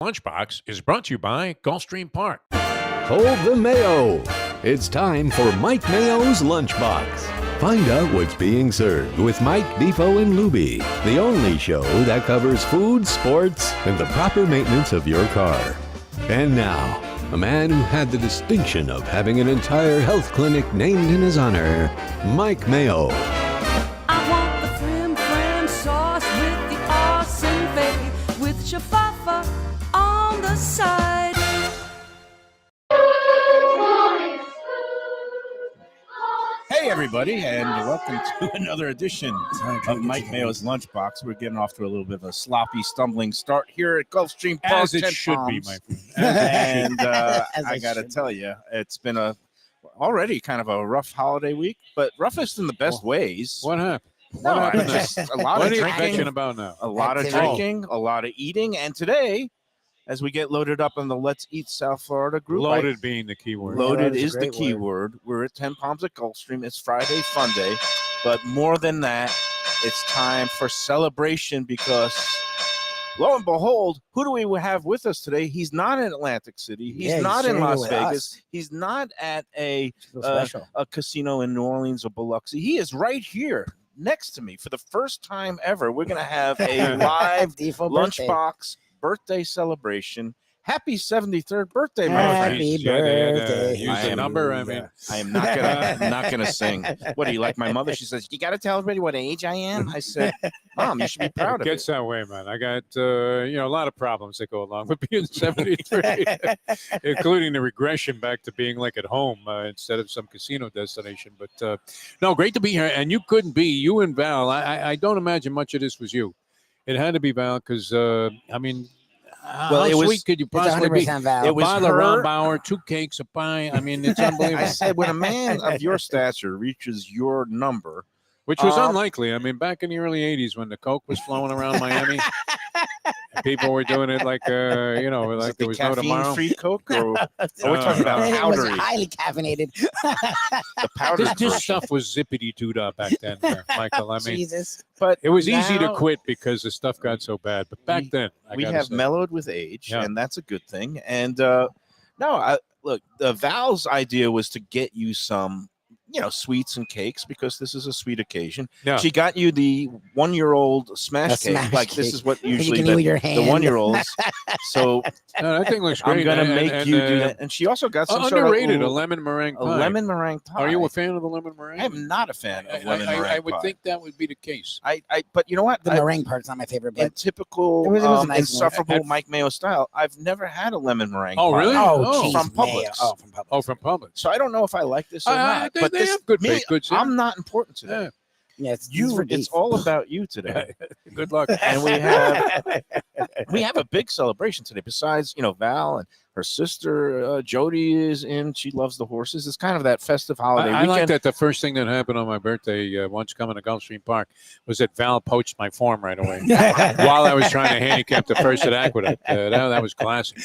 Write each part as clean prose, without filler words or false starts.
Lunchbox is brought to you by Gulfstream Park. Hold the Mayo. It's time for Mike Mayo's Lunchbox. Find out what's being served with Mike, Defo, and Lubie, the only show that covers food, sports, and the proper maintenance of your car. And now, a man who had the distinction of having an entire health clinic named in his honor, Mike Mayo. I want the frim fram sauce with the awesome fave with shafafa on the side. Hey everybody, and welcome to another edition of Mike Mayo's Lunchbox. We're getting off to a little bit of a sloppy, stumbling start here at Gulfstream Park. As it should be, my friend. And I got to tell you, it's been already kind of a rough holiday week, but roughest in the best ways. What happened? No, What happened? just a lot What of are you drinking, bitching about now? a lot of drinking, a lot of eating, and today, as we get loaded up on the Let's Eat South Florida group, Loaded being the key word. Loaded Yeah, is the key word. We're at 10 Palms at Gulfstream. It's Friday Fun Day. But more than that, it's time for celebration because, lo and behold, who do we have with us today? He's not in Atlantic City. He's not in Las Vegas. He's not at a casino in New Orleans or Biloxi. He is right here next to me for the first time ever. We're going to have a live Lunchbox birthday celebration. Happy 73rd birthday, my friend. Happy birthday. Use the number. I mean, I am not gonna sing. What do you like? My mother, she says, you got to tell everybody what age I am. I said, Mom, you should be proud it of gets it. that way, man. I got a lot of problems that go along with being 73, including the regression back to being like at home instead of some casino destination. But no, great to be here. And you and Val. I don't imagine much of this was you. It had to be Val because Well, how sweet could you possibly be? Val. It was bottle of her. Round Bauer, 2 cakes, a pie. I mean, it's unbelievable. I said, when a man of your stature reaches your number, Which was unlikely. I mean, back in the early 80s when the Coke was flowing around Miami, and people were doing it like, like there was no tomorrow. caffeine-free Coke, or we're talking about It was powdery. highly caffeinated. The powdered This version. stuff was zippity-dooed up back then, Michael. I mean, Jesus. But it was easy to now quit because the stuff got so bad. But back then, we have mellowed with age, Yeah. and that's a good thing. And look, Val's idea was to get you some, sweets and cakes because this is a sweet occasion. Yeah. She got you the 1-year-old smash cake. Like this cake. is what You usually can eat with your hand. the 1-year-olds. So No, that thing looks great. I'm gonna make and, you do that. And she also got some underrated, sort a of lemon meringue a pie. lemon meringue pie. Are you a fan of the lemon meringue? I am not a fan of lemon meringue I would pie. think that would be the case. But you know what? The meringue part's not my favorite, In but typical It was a nice one. insufferable Mike Mayo style, I've never had a lemon meringue. Oh, pie. really? oh, geez, from Mayo. Publix. Oh, from Publix. Oh, from Publix. So I don't know if I like this or not. They, But they this, have good me, baked goods. I'm not important today. Yeah, it's for It's beef. all about you today. Good luck. And we have a big celebration today. Besides, Val and her sister Jody is in. She loves the horses. It's kind of that festive holiday I weekend. like that the first thing that happened on my birthday, once coming to Gulfstream Park, was that Val poached my form right away while I was trying to handicap the first at Aqueduct. That was classic.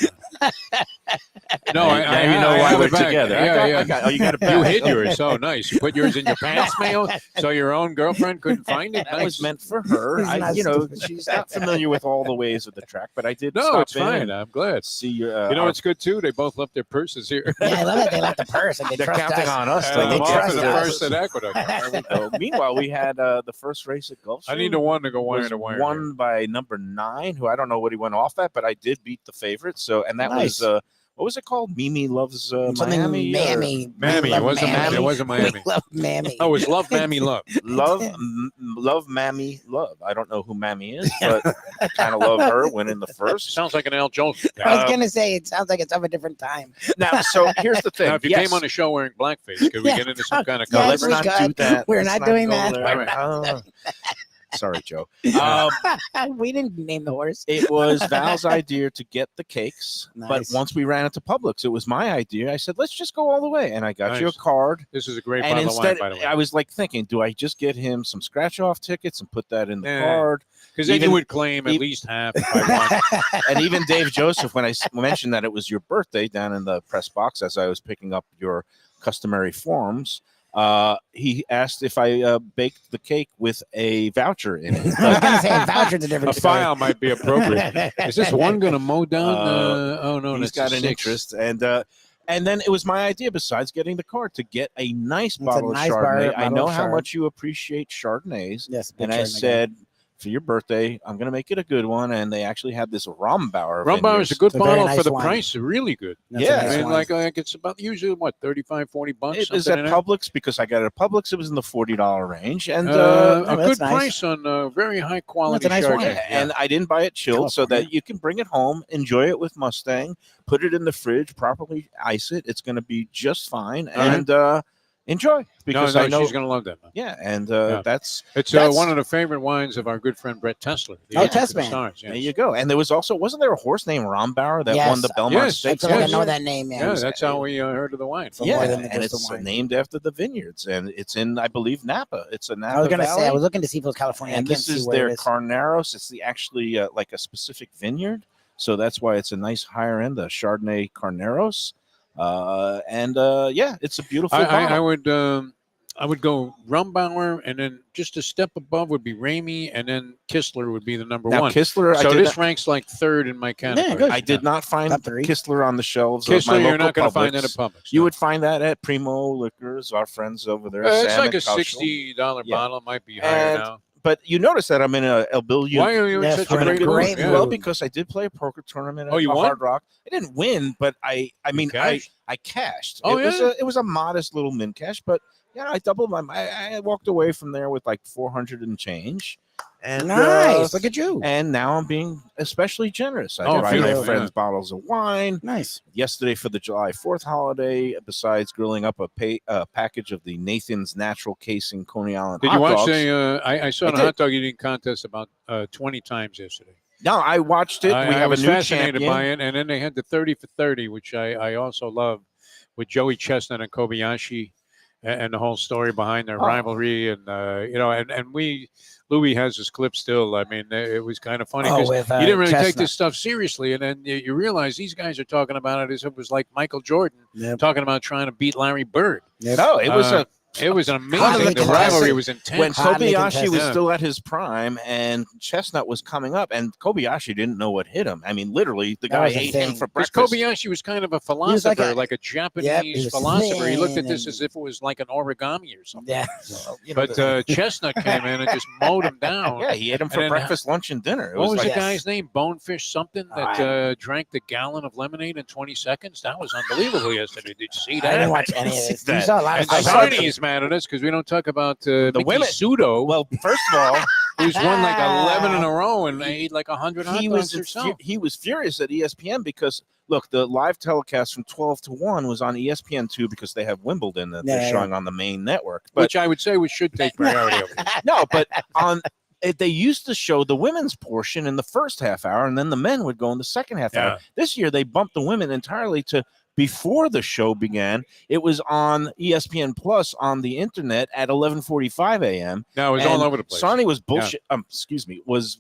No, Now you know why have we're it back. together. Yeah. You got a You hid yours. So nice. You put yours in your pants, Mayo, so your own girlfriend couldn't find it. That was Nice. meant for her. He's not stupid. She's not familiar with all the ways of the track, but I did. No, stop it's in fine. and I'm glad. See you. You know what's good too? They both left their purses here. Yeah, I love it. They left the purse and they they're trust counting us. on us. And Like I'm they off trust to the us. first at Aqueduct. There we go. Meanwhile, we had the first race at Gulfstream. I need the one to go wire was to wire. won by number 9, who I don't know what he went off at, but I did beat the favorite. So, and that Nice. was what was it called? Mimi loves Something Miami. Mammy. Mammy. It wasn't Miami. It wasn't Miami. We love Mammy. Oh, it was Love Mammy Love. Love Mammy love. I don't know who Mammy is, but I kind of love her winning the first. Sounds like an Al Jones. I was going to say, it sounds like it's of a different time. Now, so here's the thing. Now, if you came on the show wearing blackface, could we Yeah. get into some kind of No, Yes, let's controversy? not we do could. that. We're Let's not doing go that. there. Oh. Sorry, Joe. We didn't name the horse. It was Val's idea to get the cakes, but Nice. once we ran into Publix, it was my idea. I said, "Let's just go all the way," and I got you a Nice. card. This is a great And bottle instead, of wine, by the way. I was like thinking, do I just get him some scratch-off tickets and put that in the Yeah. card? Because then even- you would claim at even- least half if I won. And even Dave Joseph, when I mentioned that it was your birthday down in the press box as I was picking up your customary forms, He asked if I baked the cake with a voucher in it. I was gonna say a voucher's a A different story. file might be appropriate. Is this one going to mow down? Oh no, He's that's got a an 6. interest, and then it was my idea. Besides getting the card, to get a nice It's a bottle nice of Chardonnay. I bottle know of how Chard. much you appreciate Chardonnays, Yes, and big I Chardonnay guy. said, for your birthday, I'm going to make it a good one. And they actually had this Rombauer. Rombauer is a Vineyards. good It's a very bottle nice for the wine. price. Really good. That's Yeah, a I nice mean, wine. like it's about usually what 35, 40 bucks. It was something at in Publix because I got it at Publix. It was in the $40 range, and a that's good nice. price on very high quality That's a nice wine. Chardonnay. and I didn't buy it chilled so California. that you can bring it home, enjoy it with Mustang, put it in the fridge, properly ice it. It's going to be just fine, All right. and enjoy because no, I know. she's going to love that. Man. Yeah, and Yeah. that's It's That's- one of the favorite wines of our good friend Brett Tessler. the Oh, Agent of the Tessman. Stars, yes. there you go. And there was also wasn't there a horse named Rombauer that Yes. won the Belmont Yes. I Stakes? feel like Yes. I know that name. Yeah, Yeah, that's how we heard of the wine. For Yeah, more than and just it's the wine. named after the vineyards, and it's in, I believe, Napa. It's a Napa I was gonna Valley. say I was looking to see if it was California. and I can't this see is where their it is. Carneros. It's the actually like a specific vineyard, so that's why it's a nice higher end, the Chardonnay Carneros. Yeah, it's a beautiful bottle. I would go Rumbauer, and then just a step above would be Ramey, and then Kistler would be the number Now one. Kistler, So I did, this ranks like third in my category. good. I did not find Top 3. Kistler on the shelves of my Kistler, local you're not going to find Publix. that at Publix. You no. would find that at Primo Liquors, our friends over there. It's Sam like a and Kaushal. $60 Yeah. bottle. Might be higher And now. But you notice that I'm in a billion. Why are you in Yes, such we're a in a great great mood? Yeah. Well, mood. because I did play a poker tournament at Oh, you won? Hard Rock. I didn't win, but I mean, cashed? I cashed. Oh, It was a modest little min cash, but yeah, I doubled my. I walked away from there with like 400 and change. And Nice. Look at you. and now I'm being especially generous. I Oh, buy my beautiful, friends yeah. bottles of wine. Nice. Yesterday for the July 4th holiday, besides grilling up a package of the Nathan's Natural Casing Coney Island Did hot you watch dogs. I saw I the did. hot dog eating contest about 20 times yesterday. No, I watched it. We I have was a new fascinated champion. by it, and then they had the 30 for 30, which I also love, with Joey Chestnut and Kobayashi, and the whole story behind their Oh. rivalry, and Lubie has his clip still. I mean, it was kind of funny Oh, because with you didn't really take Chestnut. this stuff seriously, and then you realize these guys are talking about it as if it was like Michael Jordan Yep. talking about trying to beat Larry Bird. No, it was It was Hotly amazing. The rivalry contested. was intense. when Hotly Kobayashi contested. was Yeah. still at his prime and Chestnut was coming up, and Kobayashi didn't know what hit him. I mean, literally, the That guy was the ate him thing. for Because breakfast. Kobayashi was kind of a was philosopher, like like a- a Japanese he was philosopher. He looked at thin this and- as if it was like an origami or something. Yeah. Well, you know, But Chestnut came in and just mowed him down. yeah, he ate him for and then- breakfast, lunch, and dinner. It What was like, the Yes. guy's name? Bonefish something that I- drank the gallon of lemonade in 20 seconds? That was unbelievable yesterday. Did you see I that? didn't watch any of this. You that. saw a lot of And I stuff. saw Sonny is mad at us because we don't talk about Mickey women. Sudo, well, first of all, who's won like 11 in a row and ate like 100 hot he dogs was or so. he was furious at ESPN because look, the live telecast from 12 to 1 was on ESPN2 because they have Wimbledon that they're Yeah. showing on the main network. But Which I would say we should take priority over. no, but on they used to show the women's portion in the first half hour, and then the men would go in the second half Yeah. hour. This year, they bumped the women entirely to before the show began. It was on ESPN Plus on the internet at 11:45 a.m. No, it was And all over the place. Sonny was bullshit. Excuse me. Was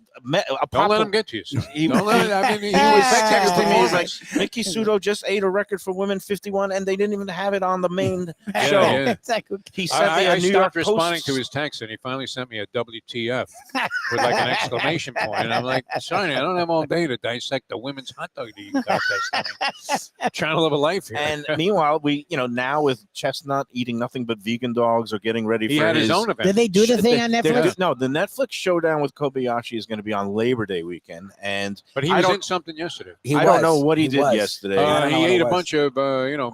Don't let him get to you. Son. He- Don't let it, I mean, he He was was texting me. He's like, performance. Mickey Sudo just ate a record for women 51, and they didn't even have it on the main Yeah, show. yeah. It's like, He sent me I a New York stopped responding Post. to his text, and he finally sent me a WTF with like an exclamation point. And I'm like, sorry, I don't have all day to dissect the women's hot dog eating contest. I mean, I'm trying to live a life here. And meanwhile, we, now with Chestnut eating nothing but vegan dogs or getting ready he for had his own event. did they do the thing on They're Netflix? No, the Netflix showdown with Kobayashi is going to be on Labor Day weekend, and But he I was don't- in something yesterday. I don't know what he did was. yesterday. I don't know He what ate it a was. bunch of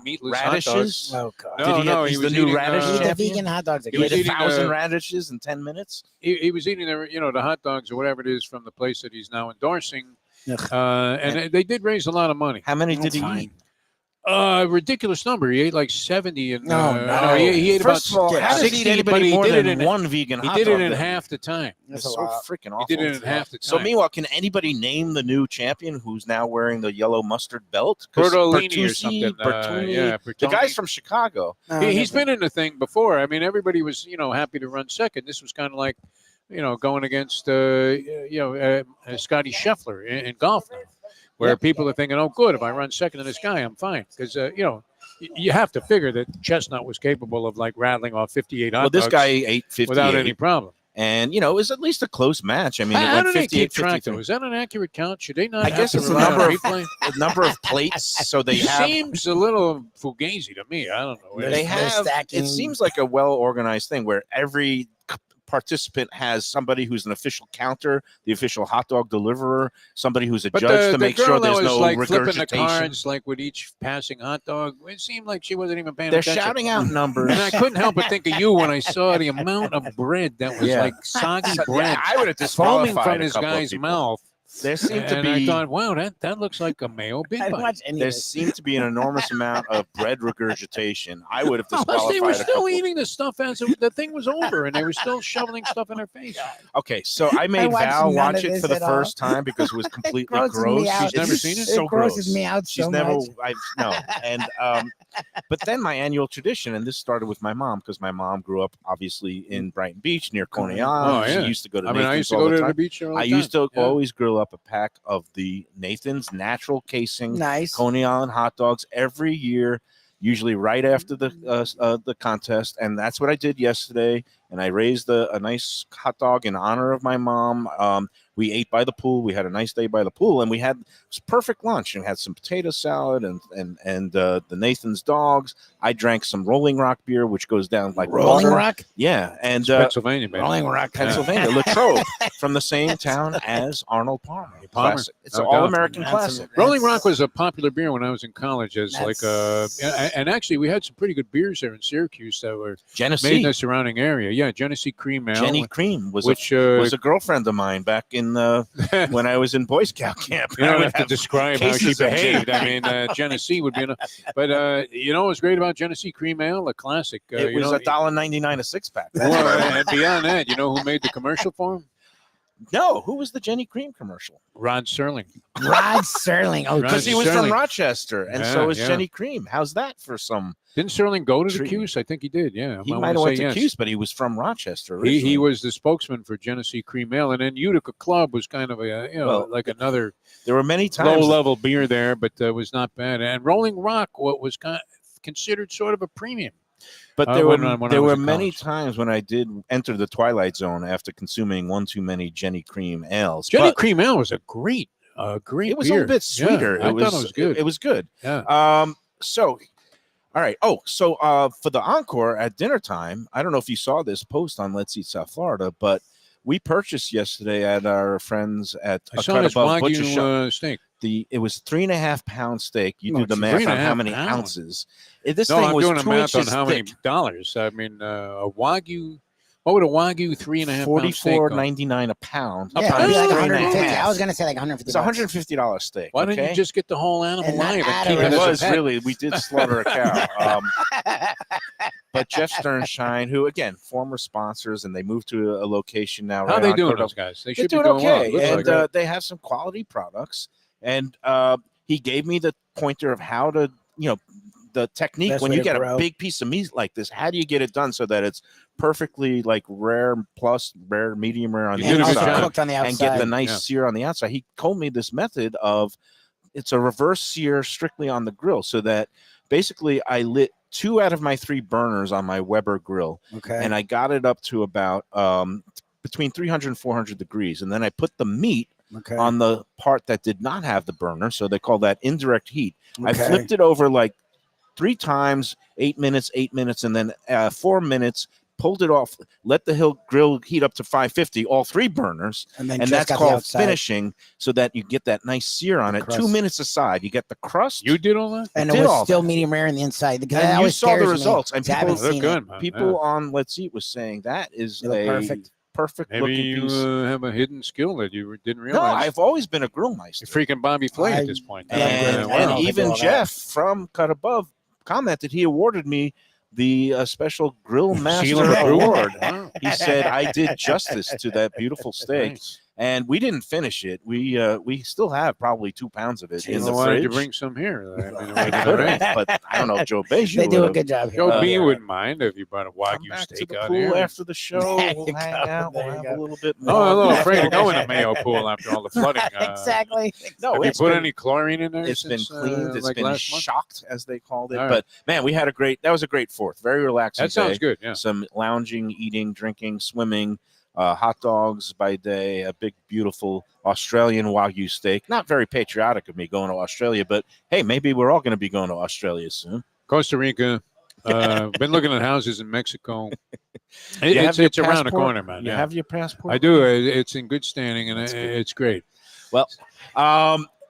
meatless hot dogs. Radishes. Oh god. No, Did he no, have- he he's was the new eating, radish Eat the champion? vegan hot dogs He He again. was ate eating, 1,000 radishes in 10 minutes. He was eating the hot dogs or whatever it is from the place that he's now endorsing, Ugh. and they did raise a lot of money. How many did That's he fine. eat? Ridiculous number. He ate like 70, and No. he ate First of all, about how does he 60, eat but anybody he more did it than in one vegan he hot did dog? it in then? half the time. It's That's a so lot. freaking He awful. did it in half the time. So meanwhile, can anybody name the new champion who's now wearing the yellow mustard belt? 'Cause Bertolini or Bertuzzi, something. Bertuni, Yeah, the Bertoni. guy's from Chicago. He's been in the thing before. I mean, everybody was, happy to run second. This was kind of like, going against, Scotty Scheffler in golf now, where Yep. people are thinking, oh, good, if I run second to this guy, I'm fine. Because, you have to figure that Chestnut was capable of like rattling off 58 hot Well, this dogs guy ate 58 without any problem. and it was at least a close match. I mean, it How went do they 58, keep track, 53. though? Is that an accurate count? Should they not I have guess to it's the rely on number of replay? the number of plates. So they It have. seems a little fugazi to me. I don't know. They're They have. stacking. It seems like a well organized thing where every participant has somebody who's an official counter, the official hot dog deliverer, somebody who's a But judge the to make girl sure that there's was no like flipping the regurgitation. cards, like with each passing hot dog, it seemed like she wasn't even paying They're attention. shouting out numbers. And I couldn't help but think of you when I saw the amount of bread that was Yeah. like soggy Yeah, bread I would have foaming disqualified from a this couple of guy's people. mouth. There seemed to And be. I thought, wow, that looks like a Mayo Big I didn't Bite. watch any There of it. seemed to be an enormous amount of bread regurgitation. I would have Plus, disqualified they were a still couple. eating the stuff as the thing was over, and they were still shoveling stuff in their face. Okay, so I made watched Val none watch of it this for the at all. first time because it was completely grosses me gross. out. She's never seen it? It's so It grosses gross. me out She's so never. much. No, and but then my annual tradition, and this started with my mom because my mom grew up obviously in Brighton Beach near Coney Island. Oh, yeah. She used to go to. I mean, I Nathan's used to all go the to time. the beach there all the I time. used to Yeah. always grill up a pack of the Nathan's natural casing Nice. Coney Island hot dogs every year, usually right after the contest, and that's what I did yesterday. And I raised a nice hot dog in honor of my mom. We ate by the pool. We had a nice day by the pool, and we had this perfect lunch. And we had some potato salad and the Nathan's dogs. I drank some Rolling Rock beer, which goes down like Rolling water. Rock? Yeah, and It's Pennsylvania, man. Rolling Rock. Pennsylvania, Latrobe, from the same town as Arnold Palmer. Palmer, Classic. It's no an doubt. all-American That's classic. Rolling Rock was a popular beer when I was in college. As like That's- and actually we had some pretty good beers there in Syracuse that were made in Genesee. the surrounding area. Yeah, Genesee Cream Ale, Jenny Cream was which a girlfriend of mine back in when I was in Boy Scout camp. you I don't would have to have describe how she cases of behaved. I Jenny mean, Genesee would be enough. But you know what's great about Genesee Cream Ale? A classic. It you was know, $1.99 a six pack. well, and beyond that, you know who made the commercial for him? No, who was the Jenny Cream commercial? Rod Serling. Rod Serling. Oh, Rod Because he was Serling. from Rochester, and Yeah, so is yeah. Jenny Cream. How's that for some? Didn't Serling go to the Treat- Cuse? I think he did. Yeah, He I might wanna have went say to yes. Cuse, but he was from Rochester. He originally. was the spokesman for Genesee Cream Ale, and then Utica Club was kind of a Well, like another There were many times. low-level beer there, but was not bad. And Rolling Rock, what was considered sort of a premium. But Uh, there when were I there was were in many college. times when I did enter the twilight zone after consuming one too many Jenny Cream ales. Jenny But Cream Ale was a great it was beer. a little bit sweeter. Yeah, I thought it was good. It was good. Yeah. So, all right. Oh, so for the encore at dinner time, I don't know if you saw this post on Let's Eat South Florida, but we purchased yesterday at our friends at I a saw Cut this Above Butcher Shop. Wagyu steak. It was 3.5 pound steak. You Oh, do the geez. math on how 3.5 many pounds. ounces. This No, thing I'm was doing a 2 math on inches how many thick. dollars. I mean, a Wagyu. What would a Wagyu 3.5 pound steak cost? $44.99 a pound. A Yeah, pound it'd be like is 150. 3.5. I was gonna say like 150. It's a $150 steak. Why didn't okay? you just get the whole animal And not live add and keep a it It as was a pet? really, we did slaughter a cow. But Jeff Sternshine, who again, former sponsors, and they moved to a location now. How right they on doing, Cordova. those guys? They They're should be doing doing well. okay, Looks and like it. they have some quality products. And he gave me the pointer of how to, the technique Best when way you to get grow. a big piece of meat like this. How do you get it done so that it's perfectly like rare plus rare, medium rare on You the did a And good also job. inside, cooked on the outside. and get the nice Yeah. sear on the outside? He told me this method of it's a reverse sear strictly on the grill, so that basically I lit 2 out of my 3 burners on my Weber grill, Okay. and I got it up to about between 300 and 400 degrees, and then I put the meat Okay. on the part that did not have the burner, so they call that indirect heat. I Okay. flipped it over like 3 times, 8 minutes, and then 4 minutes. Pulled it off, let the grill heat up to 550, all 3 burners, and then and just that's got the called outside. finishing, so that you get that nice sear on The it. crust. 2 minutes aside, you get the crust. You did all that? And it did was all still that. medium rare on the inside. The guy And you always saw the scares me, results, and 'cause I haven't people- They're seen good, it. man. People on Let's Eat was saying that is They look a perfect. perfect Maybe looking you piece. have a hidden skill that you didn't No, realize. I've always been a grill meister. You're freaking Bobby Flay I- at this point. I like And, I don't know if I even do all that. Jeff from Cut Above commented he awarded me the special Grill Master Seal of approval. Award. Wow. He said I did justice to that beautiful steak. Nice. and we didn't finish it. We still have probably 2 pounds of it in Well, the why fridge. did you bring some here? I mean, I could have, but I don't know if Joe Beju They do a would've. good job here. Joe B Yeah. wouldn't mind if you brought a Come Wagyu back to steak the out pool here. after the show. There We'll you hang go. out. We'll There you have go. a little bit Oh, more. I'm a little afraid to go in the Mayo pool after all the flooding. Exactly. No, Have you it's put been- any chlorine in there? It's been since, cleaned. It's like been last month? shocked, as they called it. All right. But man, that was a great 4th. Very relaxing. That sounds day. good. Yeah. Some lounging, eating, drinking, swimming, hot dogs by day, a big, beautiful Australian Wagyu steak. Not very patriotic of me going to Australia, but hey, maybe we're all going to be going to Australia soon. Costa Rica. Been looking at houses in Mexico. You have your It's around the passport? corner, man. You yeah. have your passport? I do. It's in good standing, and That's good. it's great. Well,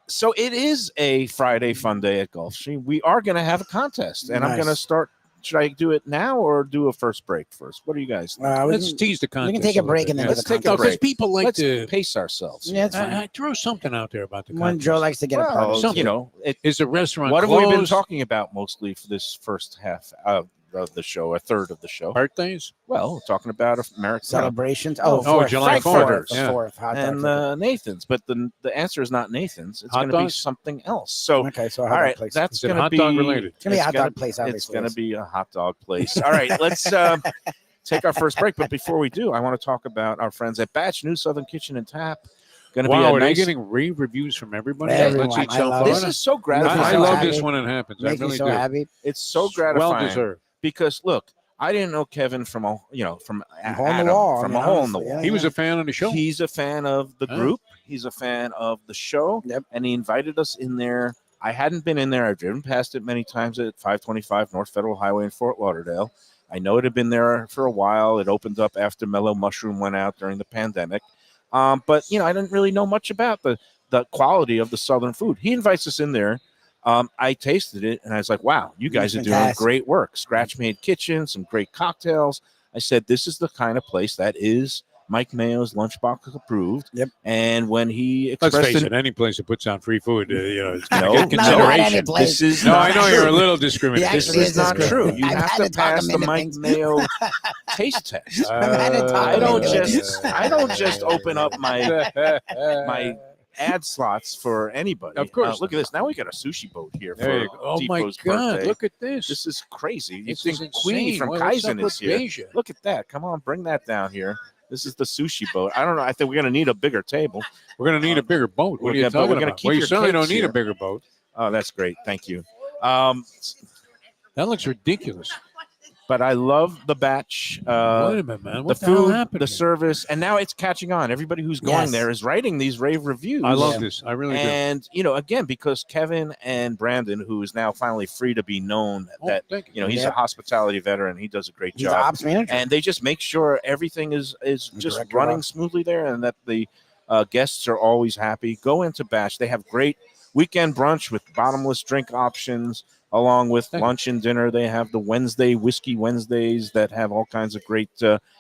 so it is a Friday fun day at Gulfstream. We are going to have a contest, and I'm Nice. going to start. Should I do it now or do a first break first? What do you guys think? Let's tease the contest. take a little break bit, and then yeah. do the Let's take a contest. break. Because people like Let's to pace ourselves. Yeah, it's fine. I throw something out there about the When contest. Joe likes to get a part Well, of something. you know, Is the restaurant what have closed? we been talking about mostly for this first half of the show, a third of the show? Birthdays? Well, we're talking about American celebrations. Oh, Fourth. July Frankfurters. 4th, yeah. Fourth. Hot dog and ticket. Nathan's, but the answer is not Nathan's. It's Hot going to be dogs? something else. So, Okay, so a all hot dog right, place. that's Is it going to hot be dog related? It's gonna be a it's hot gonna- dog place, It's obviously. going to be a hot dog place. All right, let's take our first break. But before we do, I want to talk about our friends at Batch New Southern Kitchen and Tap. Going to be Wow, a are they nice. getting rave reviews from everybody? Everyone. Let's eat I South love This Florida. is so Makes me gratifying. I so love happy. this when it happens. Makes I really me so do. happy. It's so Well gratifying deserved. because look, I didn't know Kevin from a from Hole in the Adam, wall. from I mean, a hole in the honestly, wall. yeah. He was a fan of the show. He's a fan of the Oh. group. He's a fan of the show. Yep. And he invited us in there. I hadn't been in there. I've driven past it many times at 525 North Federal Highway in Fort Lauderdale. I know it had been there for a while. It opened up after Mellow Mushroom went out during the pandemic. But, I didn't really know much about the quality of the Southern food. He invites us in there. I tasted it, and I was like, wow, you guys are doing Fantastic. great work. Scratch-made kitchen, some great cocktails. I said, this is the kind of place that is Mike Mayo's Lunchbox approved. Yep. And when he Let's expressed face it, any place that puts out free food, it's going to No, get no, not any consideration. place. this is No, not I know true. you're a little discriminating. He This actually is is not true. discriminating. You I've have had to to talk pass him the into Mike things. Mayo taste test. I've had to talk I him don't into it. just open up my ad slots for anybody. Of course. Look at this. Now we got a sushi boat here There you for go. Oh my Defo's God! birthday. Look at this. This is crazy. You This think is Queenie insane. from What's up Kaizen with is here? Beja? Look at that. Come on, bring that down here. This is the sushi boat. I don't know. I think we're going to need a bigger table. We're going to need a bigger boat. What are you but talking we're gonna about? keep Well, you your certainly don't cakes need here. a bigger boat. Oh, that's great. Thank you. That looks ridiculous. But I love the batch. Wait a minute, man. The What the hell food, happened? the here? service, and now it's catching on. Everybody who's going Yes. there is writing these rave reviews. I love Yeah. this. I really do. And again, because Kevin and Brandon, who is now finally free to be known, Oh, that thank you. he's a Yep. hospitality veteran. He does a great He's the job, ops manager. and they just make sure everything is just director running of- smoothly there, and that the guests are always happy. Go into Batch. They have great weekend brunch with bottomless drink options, along with Thank you. lunch and dinner. They have the Wednesday Whiskey Wednesdays that have all kinds of great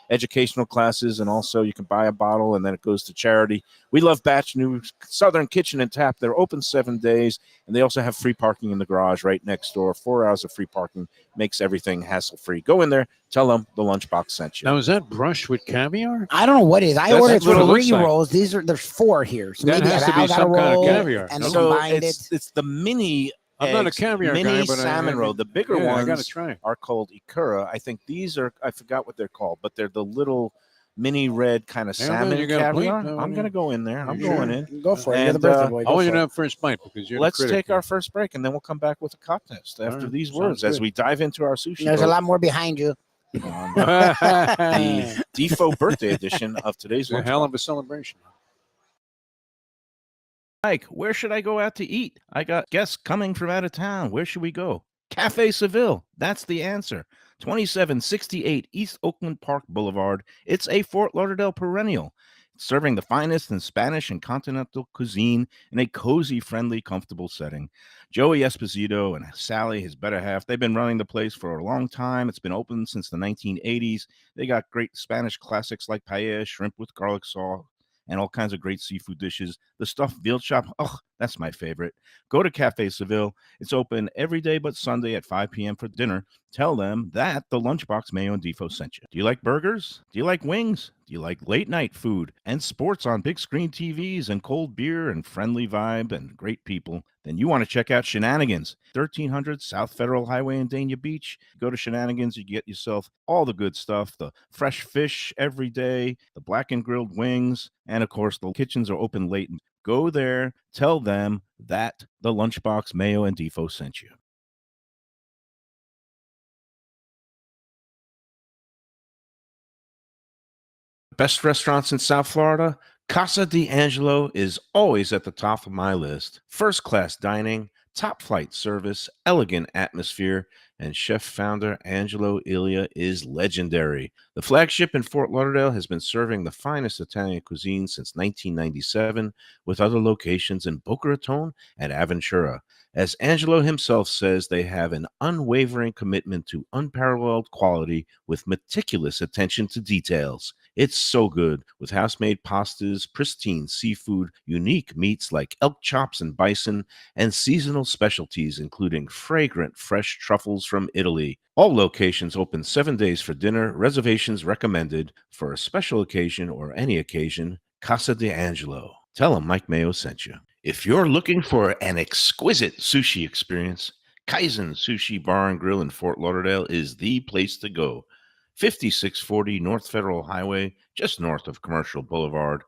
educational classes, and also you can buy a bottle and then it goes to charity. We love Batch New Southern Kitchen and Tap. They're open 7 days, and they also have free parking in the garage right next door. 4 hours of free parking makes everything hassle-free. Go in there, tell them the Lunchbox sent you. Now, is that brushed with caviar? I don't know what it is. I That's ordered what it looks 3 like. rolls. There's 4 here. So That maybe has to be I got a some kind of roll caviar. and No? they So combined it. it's the mini. I'm not a eggs, caviar mini guy, but salmon roll. The bigger I ones got to try. are called ikura. I think these are. I forgot what they're called, but they're the little mini red kind of Yeah, man, salmon you got a plate? caviar. No, I'm no. gonna go in there. I'm You going sure? in. Go for it. You're the And, birthday boy. I Go want you for to it. have first bite because you're Let's the critic take our here. first break, and then we'll come back with a contest after right, these sounds words as good. we dive into our sushi. There's a boat lot more behind you. on the Defo birthday edition of today's It's a Lunch hell Box. of a celebration. Mike, where should I go out to eat? I got guests coming from out of town. Where should we go? Cafe Seville. That's the answer. 2768 East Oakland Park Boulevard. It's a Fort Lauderdale perennial, serving the finest in Spanish and continental cuisine in a cozy, friendly, comfortable setting. Joey Esposito and Sally, his better half, they've been running the place for a long time. It's been open since the 1980s. They got great Spanish classics like paella, shrimp with garlic sauce, and all kinds of great seafood dishes. The stuffed veal chop, oh, that's my favorite. Go to Cafe Seville. It's open every day but Sunday at 5 p.m. for dinner. Tell them that the Lunchbox Mayo and Defo sent you. Do you like burgers? Do you like wings? Do You like late night food and sports on big screen TVs and cold beer and friendly vibe and great people, then you want to check out Shenanigans, 1300 South Federal Highway in Dania Beach. Go to Shenanigans, you get yourself all the good stuff, the fresh fish every day, the black and grilled wings, and of course, the kitchens are open late. Go there, tell them that the Lunchbox, Mayo, and Defo sent you. Best restaurants in South Florida? Casa D'Angelo is always at the top of my list. First class dining, top flight service, elegant atmosphere, and chef founder Angelo Ilia is legendary. The flagship in Fort Lauderdale has been serving the finest Italian cuisine since 1997, with other locations in Boca Raton and Aventura. As Angelo himself says, they have an unwavering commitment to unparalleled quality with meticulous attention to details. It's so good, with house-made pastas, pristine seafood, unique meats like elk chops and bison, and seasonal specialties including fragrant fresh truffles from Italy. All locations open 7 days for dinner. Reservations recommended. For a special occasion or any occasion, Casa D'Angelo. Tell them Mike Mayo sent you. If you're looking for an exquisite sushi experience, Kaizen Sushi Bar and Grill in Fort Lauderdale is the place to go. 5640 North Federal Highway, just north of Commercial Boulevard.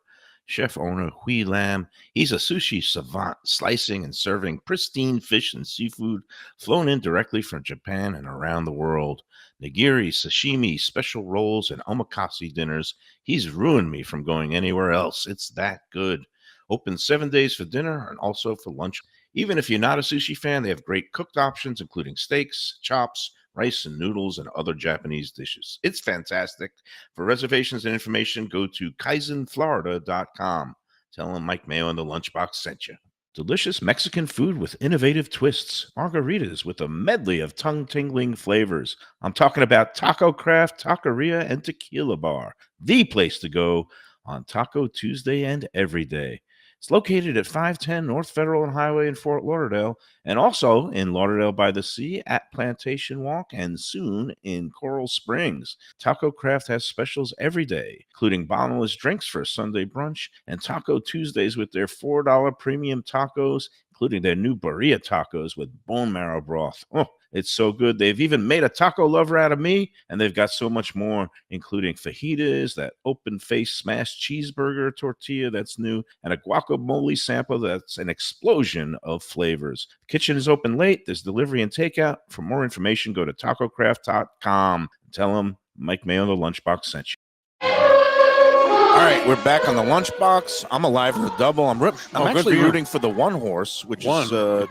Chef owner Hui Lam, he's a sushi savant, slicing and serving pristine fish and seafood flown in directly from Japan and around the world. Nigiri, sashimi, special rolls, and omakase dinners. He's ruined me from going anywhere else. It's that good. Open 7 days for dinner and also for lunch. Even if you're not a sushi fan, they have great cooked options, including steaks, chops, rice and noodles, and other Japanese dishes. It's fantastic. For reservations and information, go to kaizenflorida.com. Tell them Mike Mayo and the Lunchbox sent you. Delicious Mexican food with innovative twists. Margaritas with a medley of tongue-tingling flavors. I'm talking about Taco Craft, Taqueria, and Tequila Bar. The place to go on Taco Tuesday and every day. It's located at 510 North Federal and Highway in Fort Lauderdale, and also in Lauderdale by the Sea at Plantation Walk, and soon in Coral Springs. Taco Craft has specials every day, including bottomless drinks for a Sunday brunch, and Taco Tuesdays with their $4 premium tacos, including their new birria tacos with bone marrow broth. Oh, it's so good. They've even made a taco lover out of me, and they've got so much more, including fajitas, that open-faced smashed cheeseburger tortilla that's new, and a guacamole sample that's an explosion of flavors. The kitchen is open late. There's delivery and takeout. For more information, go to tacocraft.com. Tell them Mike Mayo, the Lunchbox, sent you. All right, we're back on the Lunchbox. I'm alive in the double. I'm actually rooting for the one horse, which is 2-1.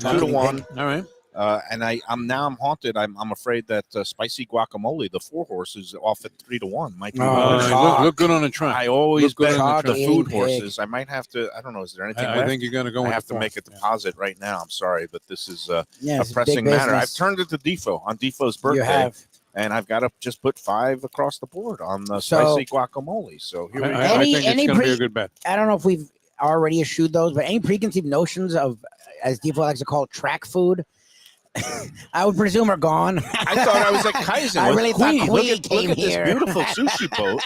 2-1. All right. And I'm haunted. I'm afraid that spicy guacamole, the 4 horse, is off at 3-1. Might be Look good on the track. I always bet on the food pig. horses. I might have to. I don't know. Is there anything left? I think you're going to go. I have to make a deposit right now. I'm sorry, but this is a pressing matter. I've turned it to Defo on Defo's birthday. You have. And I've got to just put 5 across the board on the spicy guacamole. So here we go. I think it's going to be a good bet. I don't know if we've already eschewed those, but any preconceived notions of, as Defo likes to call it, track food, I would presume are gone. I thought I was at Kaizen. I really thought Look Queen at came this here. beautiful sushi boat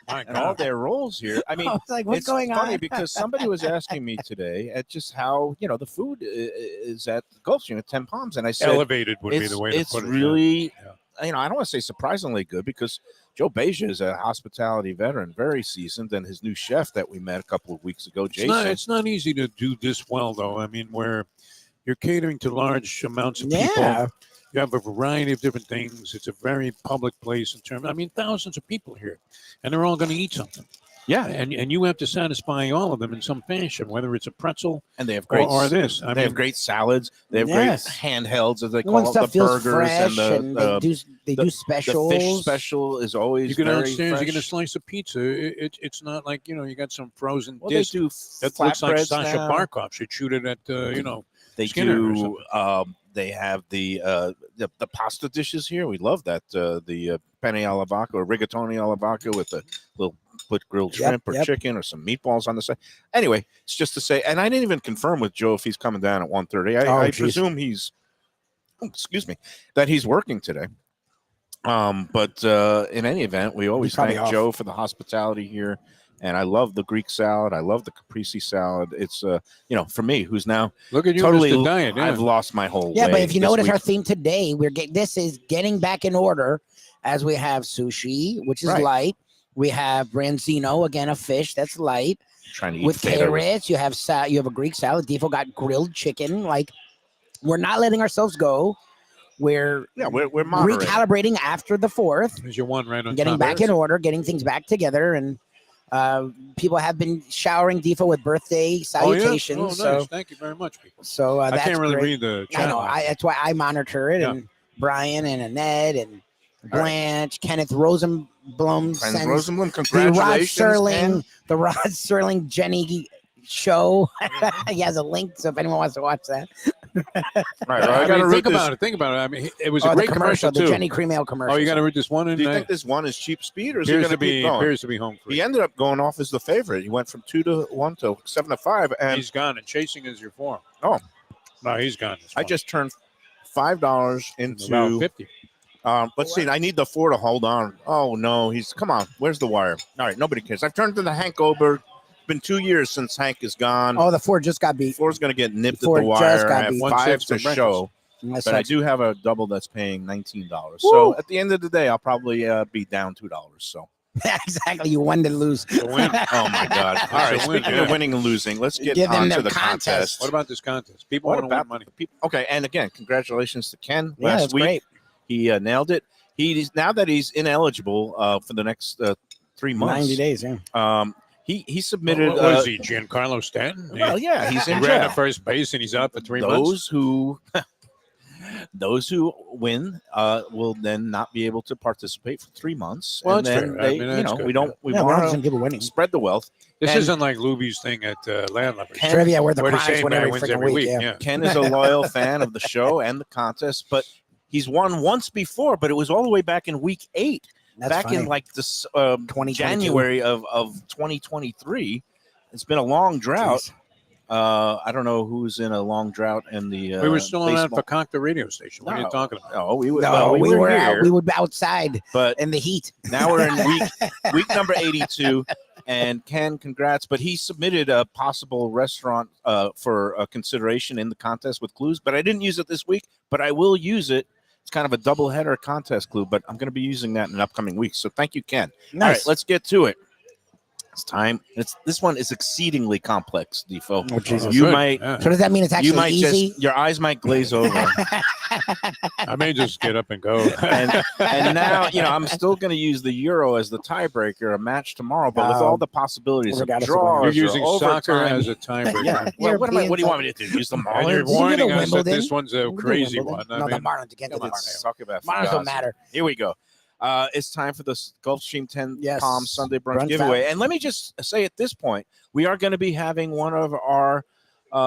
My and all God. their rolls here. I mean, I was like, what's it's going funny on? because somebody was asking me today at just how, the food is at Gulfstream at 10 Palms. And I said, Elevated would be the way to it's put it. really, Yeah. I don't want to say surprisingly good, because Joe Beja is a hospitality veteran, very seasoned, and his new chef that we met a couple of weeks ago, Jason. It's not easy to do this well, though. I mean, where you're catering to large amounts of Yeah. people. You have a variety of different things. It's a very public place in terms. I mean, thousands of people here, and they're all going to eat something. Yeah, And you have to satisfy all of them in some fashion, whether it's a pretzel and they have great or this. They have great salads. They have Yes. great handhelds, as they When call it, stuff the feels burgers fresh, and and they do the specials. The fish special is always You get very downstairs, you get a fresh. slice of pizza. It's not like you got some frozen Well, they dish do that looks like flatbreads Sasha now. Barkov should shoot it at They Skinner or do. They have the pasta dishes here. We love that. The penne alla vodka or rigatoni alla vodka with a little put grilled shrimp or chicken or some meatballs on the side. Anyway, it's just to say, and I didn't even confirm with Joe if he's coming down at 1:30. I presume that he's working today. But in any event, we always probably thank off. Joe for the hospitality here. And I love the Greek salad. I love the caprese salad. It's for me, who's now Look at you, totally Mr. Diet. Yeah. I've lost my whole Yeah, way but if you this notice week. our theme today, this is getting back in order as we have sushi, which is Right. light. We have branzino, again, a fish that's light. Trying to eat With potatoes. carrots, you have a Greek salad. Defo got grilled chicken. Like, we're not letting ourselves go. We're moderating. recalibrating after the 4th, There's your one right on getting top. back in order, getting things back together, and people have been showering Defo with birthday salutations. Oh, nice. So, Thank you very much, people. I I can't really read the chat. I know. box. That's why I monitor it. Yeah. And Brian and Annette and Blanche, Kenneth Rosenblum sends Rosenblum, congratulations. the Rod Serling Jenny show. He has a link, so if anyone wants to watch that. Right, I got to think about it. Think about it. I mean, it was a the great commercial the too. Jenny Cream Ale commercial. Oh, you got to read this one. Do you think this one is cheap speed, or is he appears going to to keep going? appears to be home free. He ended up going off as the favorite. He went from 2-1 to 7-5, and He's gone, and chasing is your form. Oh. No, he's gone. I just turned $5 into about 50. Let's see. I need the 4 to hold on. Oh no, come on. Where's the wire? All right, nobody cares. I've turned to the Hank Oberg. It's been 2 years since Hank is gone. Oh, the 4 just got beat. 4's going to get nipped at Four the just wire. got I have beat. 5 to for show, Unless but I that's- do have a double that's paying $19. Woo! So at the end of the day, I'll probably be down $2. So exactly. You won to lose. The win. oh my God! All right, It's a win, speaking yeah. of winning and losing, let's get Give them on to the the contest. contest. What about this contest? People What want to win about money. people? Okay, and again, congratulations to Ken. Yeah, Last that's week great. he nailed it. Now that he's ineligible for the next 3 months. 90 days, yeah. He submitted. What was he, Giancarlo Stanton? Well, yeah, he's He in ran jail. to first base and he's out for 3 months. Those who win will then not be able to participate for 3 months. Well, and that's then fair. I they, mean, that's good, we don't. We Yeah, we're not want seeing to people winning. spread the wealth. This And- isn't like Lubie's thing at Landlubbers. Ken- Trivia where the where the prize same win guy every wins freaking every week. Yeah. Yeah. Ken is a loyal fan of the show and the contest, but he's won once before, but it was all the way back in week 8. That's back funny. in like this 2022. January of 2023. It's been a long drought. Jeez. I don't know who's in a long drought in the We were still on that baseball. Fakakta radio station. What are you talking about? No, we were, No, well, we were here, out. We were outside but in the heat. now we're in week number 82. And Ken, congrats. But he submitted a possible restaurant for consideration in the contest with clues. But I didn't use it this week, but I will use it. It's kind of a double header contest clue, but I'm going to be using that in upcoming weeks. So thank you, Ken. All right, Nice. let's get to it. It's time. This one is exceedingly complex, Defo. Oh, Jesus. You Good. might Yeah. So does that mean it's actually you might easy? just your eyes might glaze over. I may just get up and go. and now I'm still going to use the Euro as the tiebreaker, a match tomorrow, but with all the possibilities of regardless of draws, You're or using soccer overtime. as a tiebreaker. Yeah. Well, what do you want me to do? Use the And Marlins? you're Did you warning get a us that this Wimbledon? one's a We'll do crazy Wimbledon. one. No, I the mean, Marlins can't do Come the on, Marlins. suck about Marlins Fugazi. don't matter. Here we go. It's time for the Gulfstream 10 Yes. Palm Sunday Brunch Brunch giveaway. Fab. And let me just say at this point, we are going to be having one of our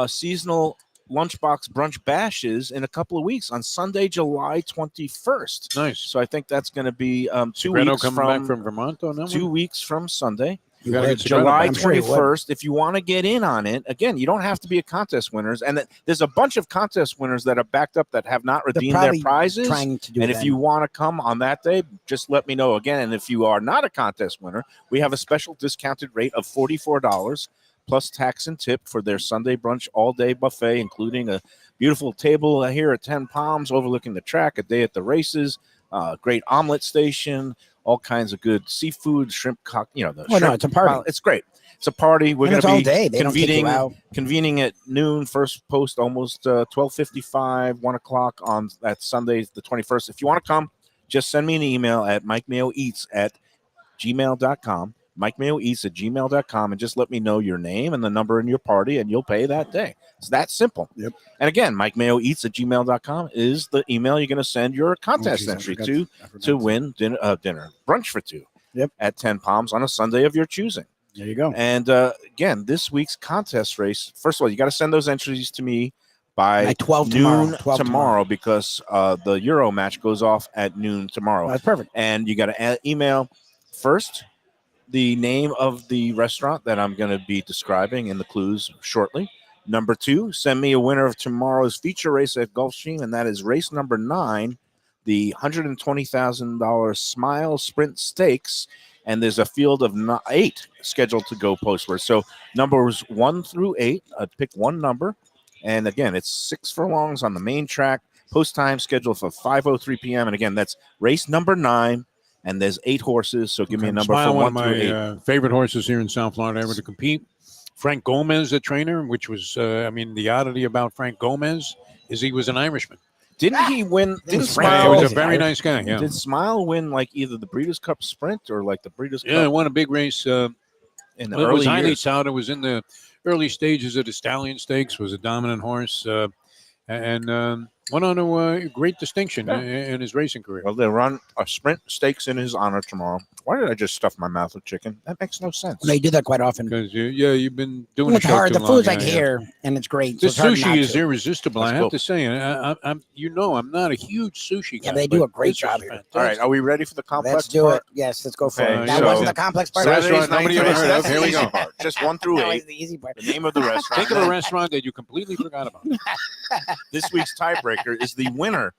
seasonal lunchbox brunch bashes in a couple of weeks on Sunday, July 21st. nice. So I think that's going to be 2 Greno weeks coming back from Vermont on that 2 one? weeks from Sunday. You gotta get Segredo July back. I'm sure he would. 21st. If you want to get in on it, again, you don't have to be a contest winners. And there's a bunch of contest winners that are backed up that have not They're redeemed their probably prizes. trying to do And that. if you want to come on that day, just let me know again. And if you are not a contest winner, we have a special discounted rate of $44 plus tax and tip for their Sunday brunch all-day buffet, including a beautiful table here at 10 Palms overlooking the track, a day at the races, great omelet station, all kinds of good seafood, shrimp, the Well, no, shrimp. it's a party. It's great. It's a party. We're And going it's to all be day. They don't take you out. convening at noon. First post almost 12:55, 1 o'clock on that Sunday, the 21st. If you want to come, just send me an email at mikemayoeats@gmail.com. mikemayoeats@gmail.com, and just let me know your name and the number in your party, and you'll pay that day. It's that simple. Yep. And again, mikemayoeats@gmail.com is the email you're going to send your contest entry to win dinner brunch for two. Yep. At 10 Palms on a Sunday of your choosing. There you go. And again, this week's contest race, first of all, you got to send those entries to me by At 12 noon tomorrow. 12 tomorrow because the Euro match goes off at noon tomorrow. That's perfect. And you got to email first the name of the restaurant that I'm going to be describing in the clues shortly. Number 2, send me a winner of tomorrow's feature race at Gulfstream, and that is race number 9, the $120,000 Smile Sprint Stakes, and there's a field of 8 scheduled to go postward. So numbers 1 through 8, pick one number, and again, it's 6 furlongs on the main track. Post time scheduled for 5:03 p.m. And again, that's race number 9, and there's 8 horses. So give me a number Smile, from 1 one through of 8. my favorite horses here in South Florida ever to compete. Frank Gomez, the trainer, which was, the oddity about Frank Gomez is he was an Irishman. Didn't he win? Didn't was Frank He Smile? was a Gomez. very nice guy. Yeah, Did Smile win like either the Breeders' Cup Sprint or like the Breeders' yeah, Cup won a big race. in the It early was highly years? touted. It was in the early stages of the Stallion Stakes. Was a dominant horse, and went on to great distinction in his racing career. Well, they'll run a Sprint Stakes in his honor tomorrow. Why did I just stuff my mouth with chicken? That makes no sense. They do that quite often. Because you've been doing It's the show hard. too The food's long, like yeah. here, and it's great. The so it's hard not sushi is to. irresistible. Let's I have go. to say, and I'm not a huge sushi guy. Yeah, they do but a great this job was here. fantastic. All right, are we ready for the complex Let's do part? it. Yes, let's go for Okay, it. That so- wasn't the complex part. Saturday's Saturday's nobody night ever race. heard of. That's Here the we easy go. part. Just 1 through That 8. was the easy part. The name of the restaurant. Think of a restaurant that you completely forgot about. This week's tiebreaker is the winner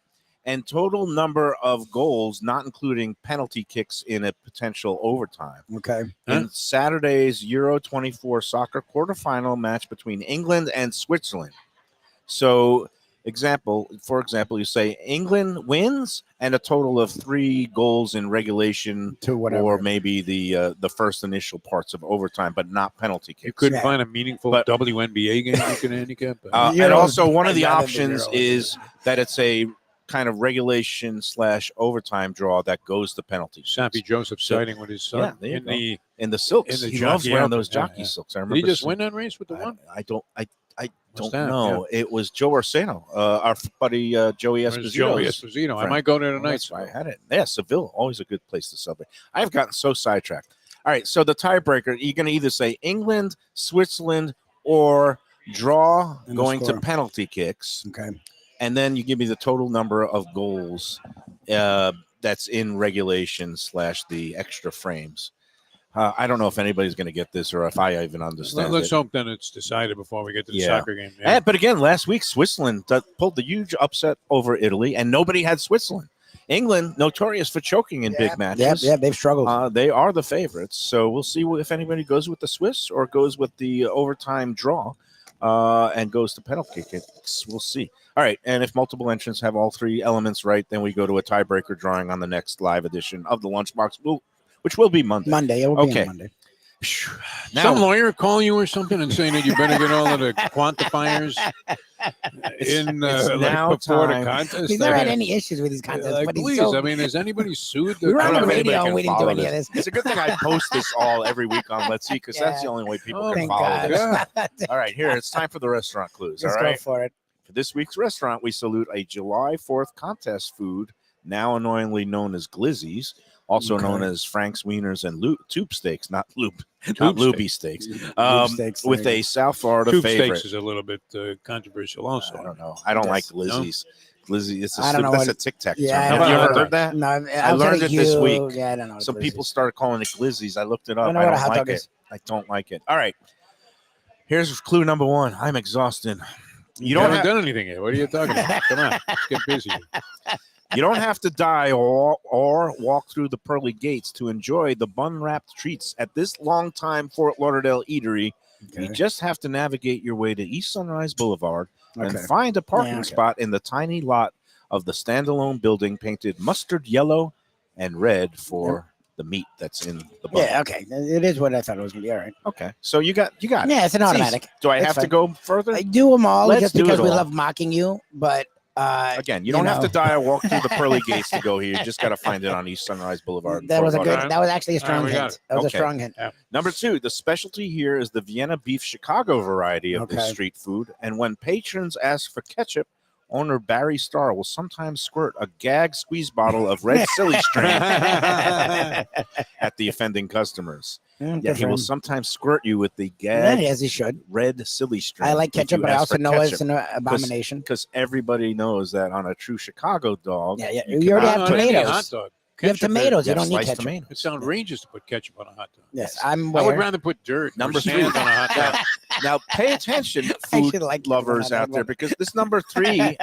and total number of goals, not including penalty kicks in a potential overtime. Okay. In Saturday's Euro 24 soccer quarterfinal match between England and Switzerland. So, for example, you say England wins and a total of 3 goals in regulation, To whatever. or maybe the first initial parts of overtime, but not penalty You kicks. couldn't Yeah. find a meaningful But- WNBA game you can handicap. And Euros, also, one of I'd the rather do options Euros. is that it's a kind of regulation/overtime draw that goes to penalties. Sappy Joseph So- siding with his son Yeah, there you in go. the. In the silks, In the he loves jockey wearing outfit. those Yeah, jockey yeah. silks. I Did remember. he just seeing- win that race with the one? I don't What's that? know. It was Joe Orseno, our buddy Joey Or is Joey Esposito's. Esposito? I friend. might go there Oh, tonight. that's why I had it. Yeah, Seville, always a good place to celebrate. I've gotten so sidetracked. All right, so the tiebreaker, you're going to either say England, Switzerland, or draw And the going to score. penalty kicks, Okay. and then you give me the total number of goals that's in regulation / the extra frames. I don't know if anybody's going to get this or if I even understand Let's it. hope then it's decided before we get to the Yeah. soccer game. Yeah. But again, last week Switzerland pulled the huge upset over Italy, and nobody had Switzerland. England, notorious for choking in big matches. Yeah, they've struggled. They are the favorites. So we'll see if anybody goes with the Swiss or goes with the overtime draw and goes to penalty kicks. We'll see. All right. And if multiple entrants have all 3 elements right, then we go to a tiebreaker drawing on the next live edition of the Lunchbox, which will be Monday. Monday. It will be Okay. on Monday. Some lawyer call you or something and saying that you better get all of the quantifiers in it's now before the time. contest. He's never had I mean, any issues with these contests, like, but he's please, so. I mean, has anybody sued? We were I on don't the know if anybody radio can and we didn't do follow any of this. It's a good thing I post this all every week on Let's See, because that's Yeah. the only way people Oh, can Thank follow God. this. All right, here, it's time for the restaurant clues. Let's all go right. for it. For this week's restaurant, we salute a July 4th contest food, now annoyingly known as Glizzy's, also Okay. known as Frank's Wieners and Tube Steaks, not Tube Lubie Steaks, Steaks, with there you a South Florida Tube favorite. steaks is a little bit controversial also. I don't know. I don't like Yes. Glizzy's. Glizzy, it's I don't know that's what- a Tic Tac Yeah, term. I Have don't you know. ever heard that? No, I learned it this week. Yeah, I don't know. Some what people this started calling it Glizzy's. I looked it up. I I know what a don't hot like dog it. is. I don't like it. All right. Here's clue number 1. I'm exhausted. You don't haven't have- done anything yet. What are you talking about? Come on, let's get busy. You don't have to die or walk through the pearly gates to enjoy the bun-wrapped treats at this longtime Fort Lauderdale eatery. is. You just have to navigate your way to East Sunrise Boulevard and Okay. find a parking okay. spot in the tiny lot of the standalone building painted mustard yellow and red for the meat that's in the bun. Yeah, okay. It is what I thought it was going to be. All right. Okay. So you got it. Yeah, it's an It's automatic. easy. Do I It's have to fine. go further? I do them all Let's just do because it we all. love mocking you, but Again, you you don't have know. to die or walk through the pearly gates to go here. You just got to find it on East Sunrise Boulevard. in that Fort was a Lauderdale. good. That was actually a strong we got hint. it. That was Okay. a strong hint. Number 2, the specialty here is the Vienna beef Chicago variety of this Okay. street food. And when patrons ask for ketchup, owner Barry Starr will sometimes squirt a gag squeeze bottle of red silly string at the offending customers. Yeah, he will sometimes squirt you with the gag As he should. red silly string. I like ketchup, but I also know it's an abomination. because everybody knows that on a true Chicago dog, Yeah, yeah. you You already cannot have On any tomatoes. hot dog. You have ketchup. tomatoes. You Yeah, don't need sliced ketchup. tomatoes. It's outrageous to put ketchup on a hot dog. Yes, I'm I would aware. rather put dirt Number number three. sand on a hot dog. Now, pay attention, I food should like lovers that out there, one. because this number 3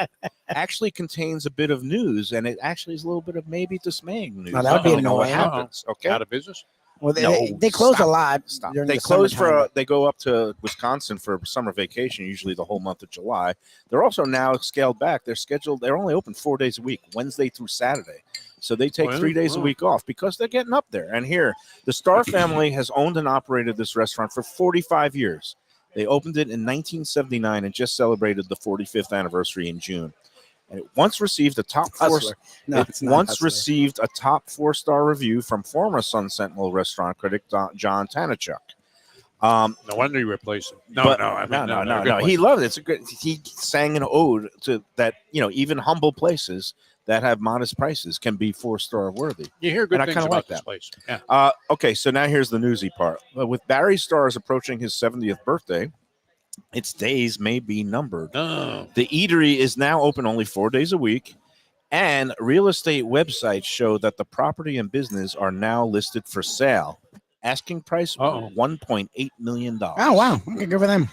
actually contains a bit of news, and it actually is a little bit of maybe dismaying news. Now, that would be I don't know what annoying. happens. Okay. Out of business. Well, they, No, they close stop. a lot. Stop. During They the close summertime. they go up to Wisconsin for summer vacation, usually the whole month of July. They're also now scaled back. They're only open 4 days a week, Wednesday through Saturday. So they take Well, 3 days a week off because they're getting up there. And here, the Starr family has owned and operated this restaurant for 45 years. They opened it in 1979 and just celebrated the 45th anniversary in June. And it once received a top four. Hustler. No, It it's not once Hustler. received a top 4-star review from former Sun Sentinel restaurant critic John Tanachuk. No wonder you replace him. No. He loved it. He sang an ode to that. Even humble places that have modest prices can be 4-star worthy. You hear good And I things kinda about like this that. place. Yeah. Okay, so now here's the newsy part. With Barry Starr's approaching his 70th birthday, its days may be numbered. No. The eatery is now open only 4 days a week, and real estate websites show that the property and business are now listed for sale. Asking price $1.8 million. Oh, wow. Okay, good for them.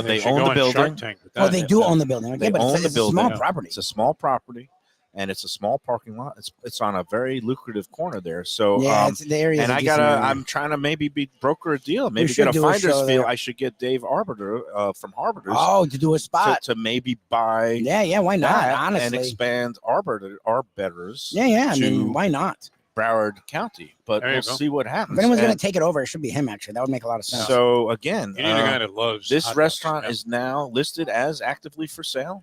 They should own go the on building. Shark Tank with Oh, that. they do own the building. They Okay, but own it's the a building. small Yeah. property. It's a small property, and it's a small parking lot. It's on a very lucrative corner there. So Yeah, it's, the area. and I'm trying to maybe broker a deal, maybe should get a do a finder's show feel. there. I should get Dave Arbiter from Arbiter's Oh, to do a spot. to maybe buy Yeah, why not? that Honestly. and expand Arbiter's Yeah. I to mean, why not? Broward County. But There you we'll go. see what If happens. anyone's going And to take it over, it should be him, actually. That would make a lot of sense. so again, You need a guy that loves this hot dogs. restaurant Yeah. is now listed as actively for sale.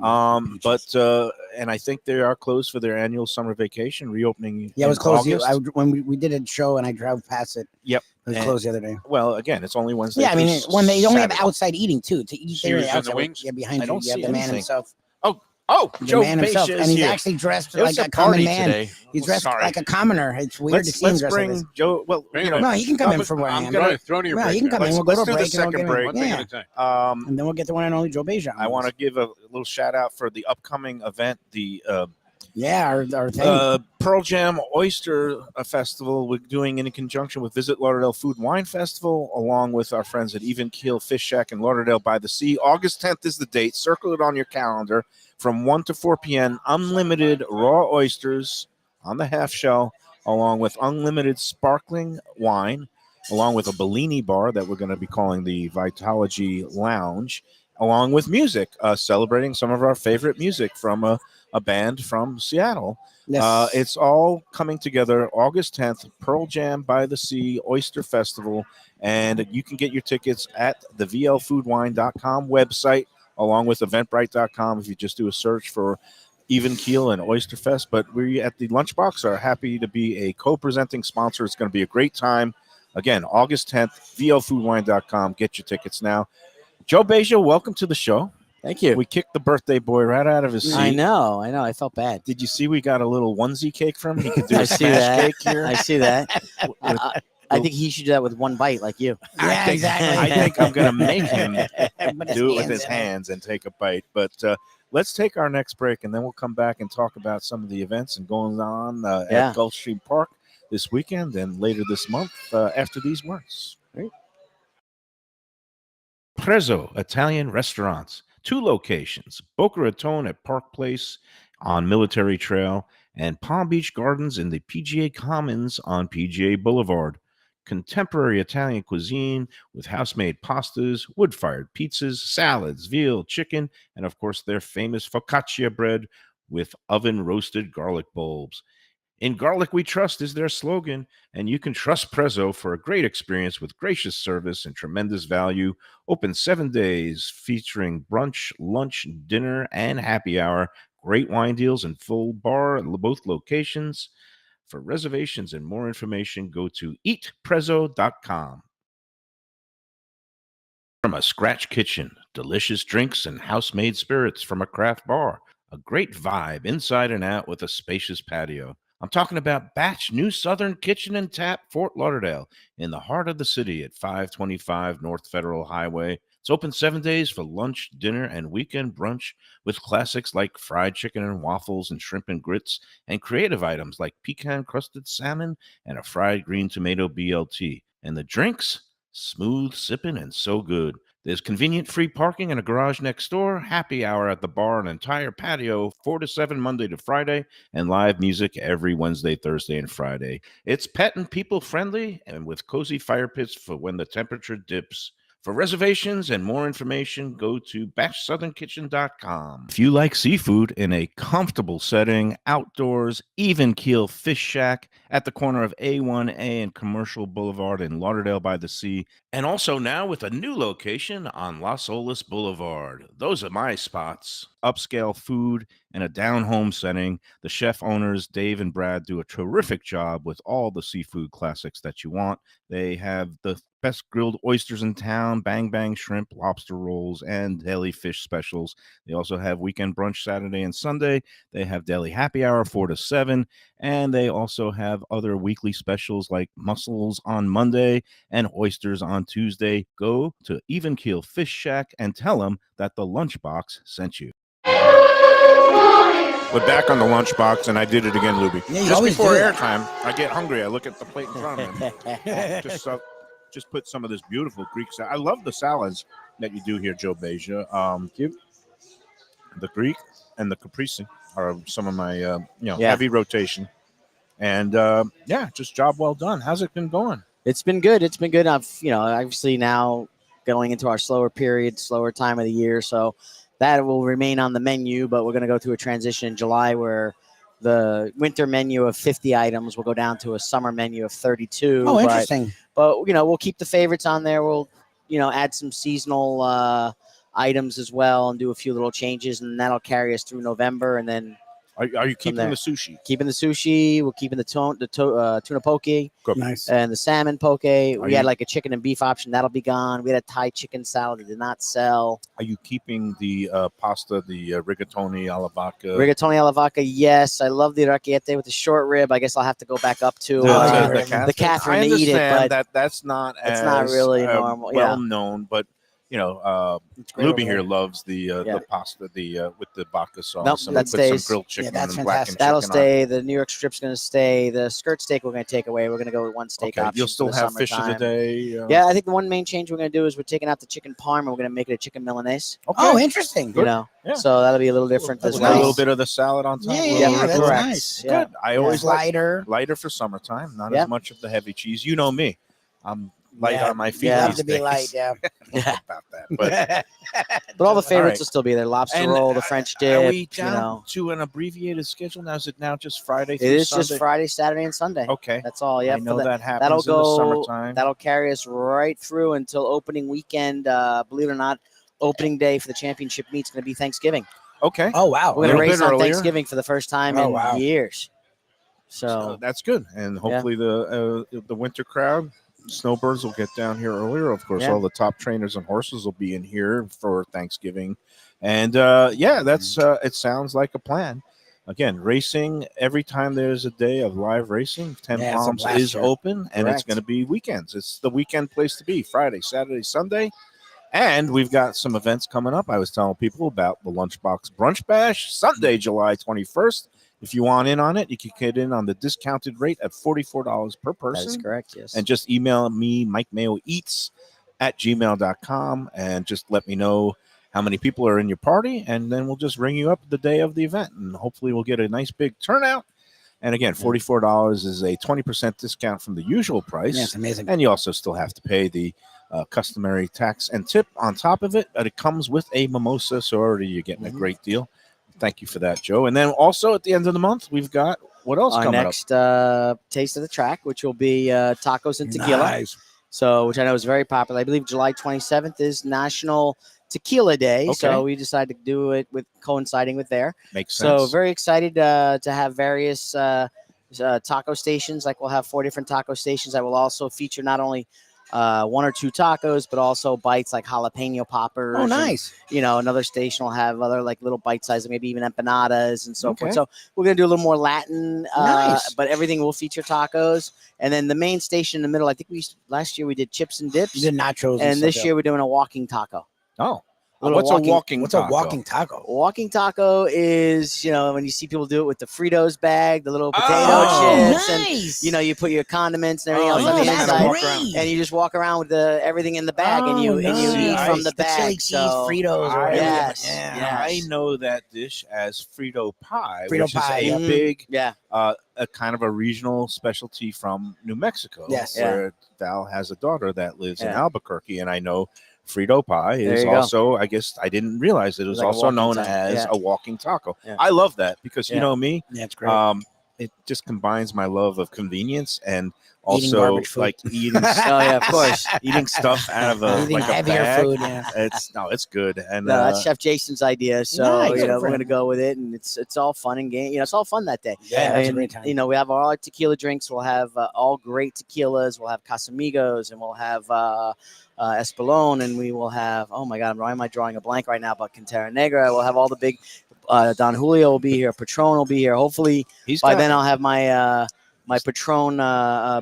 And I think they are closed for their annual summer vacation, reopening. Yeah, it was in closed. August. When we did a show and I drove past it. Yep. It was And- closed the other day. Well, again, it's only Wednesday. Yeah, I mean, through when they only have Saturday. outside eating too, to eat She there was in the outside. wings? Yeah, behind I you, don't you have see the man anything. himself. Oh, The Joe man himself, Basia and is he's here. actually dressed It was like a party common man. today. He's Oh, dressed sorry. like a commoner. It's weird to see him Let's dressed like bring this. Joe. Well, Bring you him know, No, he can come in I'm from where I I'm am. gonna- Throw to your No, break you can there. come in. let's We'll go to a do the break and second we'll get break. him. One thing Yeah, at a time. and then we'll get the one and only Joe Beja. I want to give a little shout out for the upcoming event, the our thing. Pearl Jam Oyster Festival we're doing in conjunction with Visit Lauderdale Food and Wine Festival, along with our friends at Even Keel Fish Shack in Lauderdale by the Sea. August 10th is the date. Circle it on your calendar from 1 to 4 p.m. Unlimited raw oysters on the half shell, along with unlimited sparkling wine, along with a Bellini bar that we're going to be calling the Vitology Lounge, along with music, celebrating some of our favorite music from a band from Seattle. Yes. It's all coming together August 10th, Pearl Jam by the Sea Oyster Festival. And you can get your tickets at the VLFoodWine.com website, along with Eventbrite.com if you just do a search for Even Keel and Oyster Fest. But we at the Lunchbox are happy to be a co-presenting sponsor. It's going to be a great time. Again, August 10th, VLFoodWine.com. Get your tickets now. Joe Beja, welcome to the show. Thank you. We kicked the birthday boy right out of his seat. I know. I felt bad. Did you see we got a little onesie cake from him? He could do I a see smash that. cake here. I see that. I think he should do that with one bite, like you. Yeah, exactly. I think I'm going to make him Put his do it with hands his in it. hands and take a bite. But let's take our next break, and then we'll come back and talk about some of the events and going on Yeah. at Gulfstream Park this weekend and later this month after these words. Right. Prezzo Italian Restaurants. 2 locations, Boca Raton at Park Place on Military Trail and Palm Beach Gardens in the PGA Commons on PGA Boulevard. Contemporary Italian cuisine with house-made pastas, wood-fired pizzas, salads, veal, chicken, and of course their famous focaccia bread with oven-roasted garlic bulbs. In Garlic We Trust is their slogan, and you can trust Prezzo for a great experience with gracious service and tremendous value. Open 7 days, featuring brunch, lunch, dinner, and happy hour. Great wine deals and full bar at both locations. For reservations and more information, go to eatprezzo.com. From a scratch kitchen, delicious drinks and house-made spirits from a craft bar. A great vibe inside and out with a spacious patio. I'm talking about Batch New Southern Kitchen and Tap, Fort Lauderdale, in the heart of the city at 525 North Federal Highway. It's open 7 days for lunch, dinner, and weekend brunch with classics like fried chicken and waffles and shrimp and grits, and creative items like pecan-crusted salmon and a fried green tomato BLT. And the drinks? Smooth sipping and so good. There's convenient free parking and a garage next door, happy hour at the bar, an entire patio, 4 to 7 Monday to Friday, and live music every Wednesday, Thursday, and Friday. It's pet and people friendly and with cozy fire pits for when the temperature dips. For reservations and more information, go to bashsouthernkitchen.com. If you like seafood in a comfortable setting, outdoors, even keel fish shack at the corner of A1A and Commercial Boulevard in Lauderdale by the Sea, and also now with a new location on Las Olas Boulevard. Those are my spots. Upscale food in a down-home setting. The chef owners, Dave and Brad, do a terrific job with all the seafood classics that you want. They have the best grilled oysters in town, bang bang shrimp, lobster rolls, and deli fish specials. They also have weekend brunch Saturday and Sunday. They have deli happy hour 4 to 7, and they also have other weekly specials like mussels on Monday and oysters on Tuesday. Go to Even Keel Fish Shack and tell them that the Lunchbox sent you. We're back on the Lunchbox, and I did it again, Lubie. Yeah, you Just always before do that. airtime, I get hungry. I look at the plate in front of me. Just put some of this beautiful Greek salad. I love the salads that you do here, Joe Beja. The Greek and the caprese are some of my heavy rotation. And just job well done. How's it been going? It's been good. It's been good. Obviously now going into our slower time of the year, so that will remain on the menu. But we're going to go through a transition in July where the winter menu of 50 items will go down to a summer menu of 32. Oh, interesting. But we'll keep the favorites on there. We'll add some seasonal items as well and do a few little changes, and that'll carry us through November. And then are you keeping the sushi? Keeping the sushi. We're keeping the tuna poke. Good. Nice. And the salmon poke. We had like a chicken and beef option. That'll be gone. We had a Thai chicken salad that did not sell. Are you keeping the pasta, the rigatoni alla vodka? Rigatoni alla vodka, yes. I love the racchette with the short rib. I guess I'll have to go back up to the Catherine to eat it. But that's not it's not really normal. Well known, but Lubie here loves the pasta, with the vodka sauce. Nope, and that put stays. some grilled chicken that's and blackened That'll chicken stay. The New York strip's going to stay. The skirt steak we're going to take away. We're going to go with one steak option. You'll still for the have fish of the summertime. day. Yeah, I think the one main change we're going to do is we're taking out the chicken parm and we're going to make it a chicken Milanese. Okay. Oh, interesting. Yeah. So that'll be a little different as With well. a little bit of the salad on top. Yeah, that's correct. nice. Yeah. Good. I always like Lighter. for summertime. Not Yeah. as much of the heavy cheese. You know me. I'm light on my feet. Yeah. Love these to be days. light, yeah. About that, but But all the favorites right. will still be there. Lobster And roll, the French are dip. we down to an abbreviated schedule now? Is it now just Friday It through is Sunday? just Friday, Saturday, and Sunday. Okay. That's all. Yeah, I know that happens that'll in the go. summertime. That'll carry us right through until opening weekend. Believe it or not, opening day for the championship meet's going to be Thanksgiving. Okay. Oh, wow. We're going to little race bit on earlier. Thanksgiving for the first time Oh, in wow. years. So So that's good, and hopefully the winter crowd, snowbirds, will get down here earlier. Of course, Yeah. all the top trainers and horses will be in here for Thanksgiving, and that's it sounds like a plan. Again, racing every time there's a day of live racing. 10 Yeah, it's a Palms blast is here. open, and it's Correct. going to be weekends. It's the weekend place to be: Friday, Saturday, Sunday. And we've got some events coming up. I was telling people about the Lunchbox Brunch Bash, Sunday, July 21st. If you want in on it, you can get in on the discounted rate at $44 per person. that is correct. Yes. And just email me, MikeMayoEats@gmail.com, and just let me know how many people are in your party, and then we'll just ring you up the day of the event, and hopefully we'll get a nice big turnout. And again, $44 is a 20% discount from the usual price. Yeah, it's amazing. And you also still have to pay the customary tax and tip on top of it, but it comes with a mimosa, so already you're getting a great deal. Thank you for that, Joe. And then also at the end of the month, we've got what else Our coming next taste of the track, which will be tacos and tequila. Nice. So, which I know is very popular. I believe July 27th is National Tequila Day. Okay. So we decided to do it with coinciding with there. up? Makes sense. So very excited to have various taco stations. Like we'll have 4 different taco stations that will also feature not only one or two tacos, but also bites like jalapeno poppers. Oh, and, nice. Another station will have other like little bite sizes, maybe even empanadas and so Okay. forth. So we're gonna do a little more Latin, Nice. but everything will feature tacos. And then the main station in the middle, I think last year we did chips and dips, You did nachos. and stuff, this yeah. year we're doing a walking taco. Oh, Little what's walking- a walking What's taco? a walking taco? Walking taco is, when you see people do it with the Fritos bag, the little potato Oh, chips, nice. and you put your condiments and everything Oh, else you on the just kinda inside, walk around. and you just walk around with everything in the bag, and you eat nice. from the The chili bag. cheese So Fritos or I- whatever. Yes, Yeah. yes. I know that dish as Frito pie, Frito which pie, is a yep. big, yeah, a kind of a regional specialty from New Mexico. Yes. Where Val has a daughter that lives in Yeah. Albuquerque, and I know Frito pie There is you go. also, I guess I didn't realize it was like a also walking known taco. as Yeah. a walking taco. Yeah. I love that because you Yeah. know me, Yeah, it's great. it just combines my love of convenience and Eating also garbage food. like eating Oh yeah, of course. eating stuff out of a Eating like a heavier bag. food. Yeah. It's good. And No, that's Chef Jason's idea. So Nice. we're Good for gonna him. go with it, and it's all fun and game. It's all fun that day. Yeah, that's a And, great time. we have all our tequila drinks. We'll have all great tequilas. We'll have Casamigos, and we'll have Espolón, and we will have. Oh my God, why am I drawing a blank right now? But Quintera Negra. We'll have all the big. Don Julio will be here. Patron will be here. Hopefully He's by got- then I'll have my Patron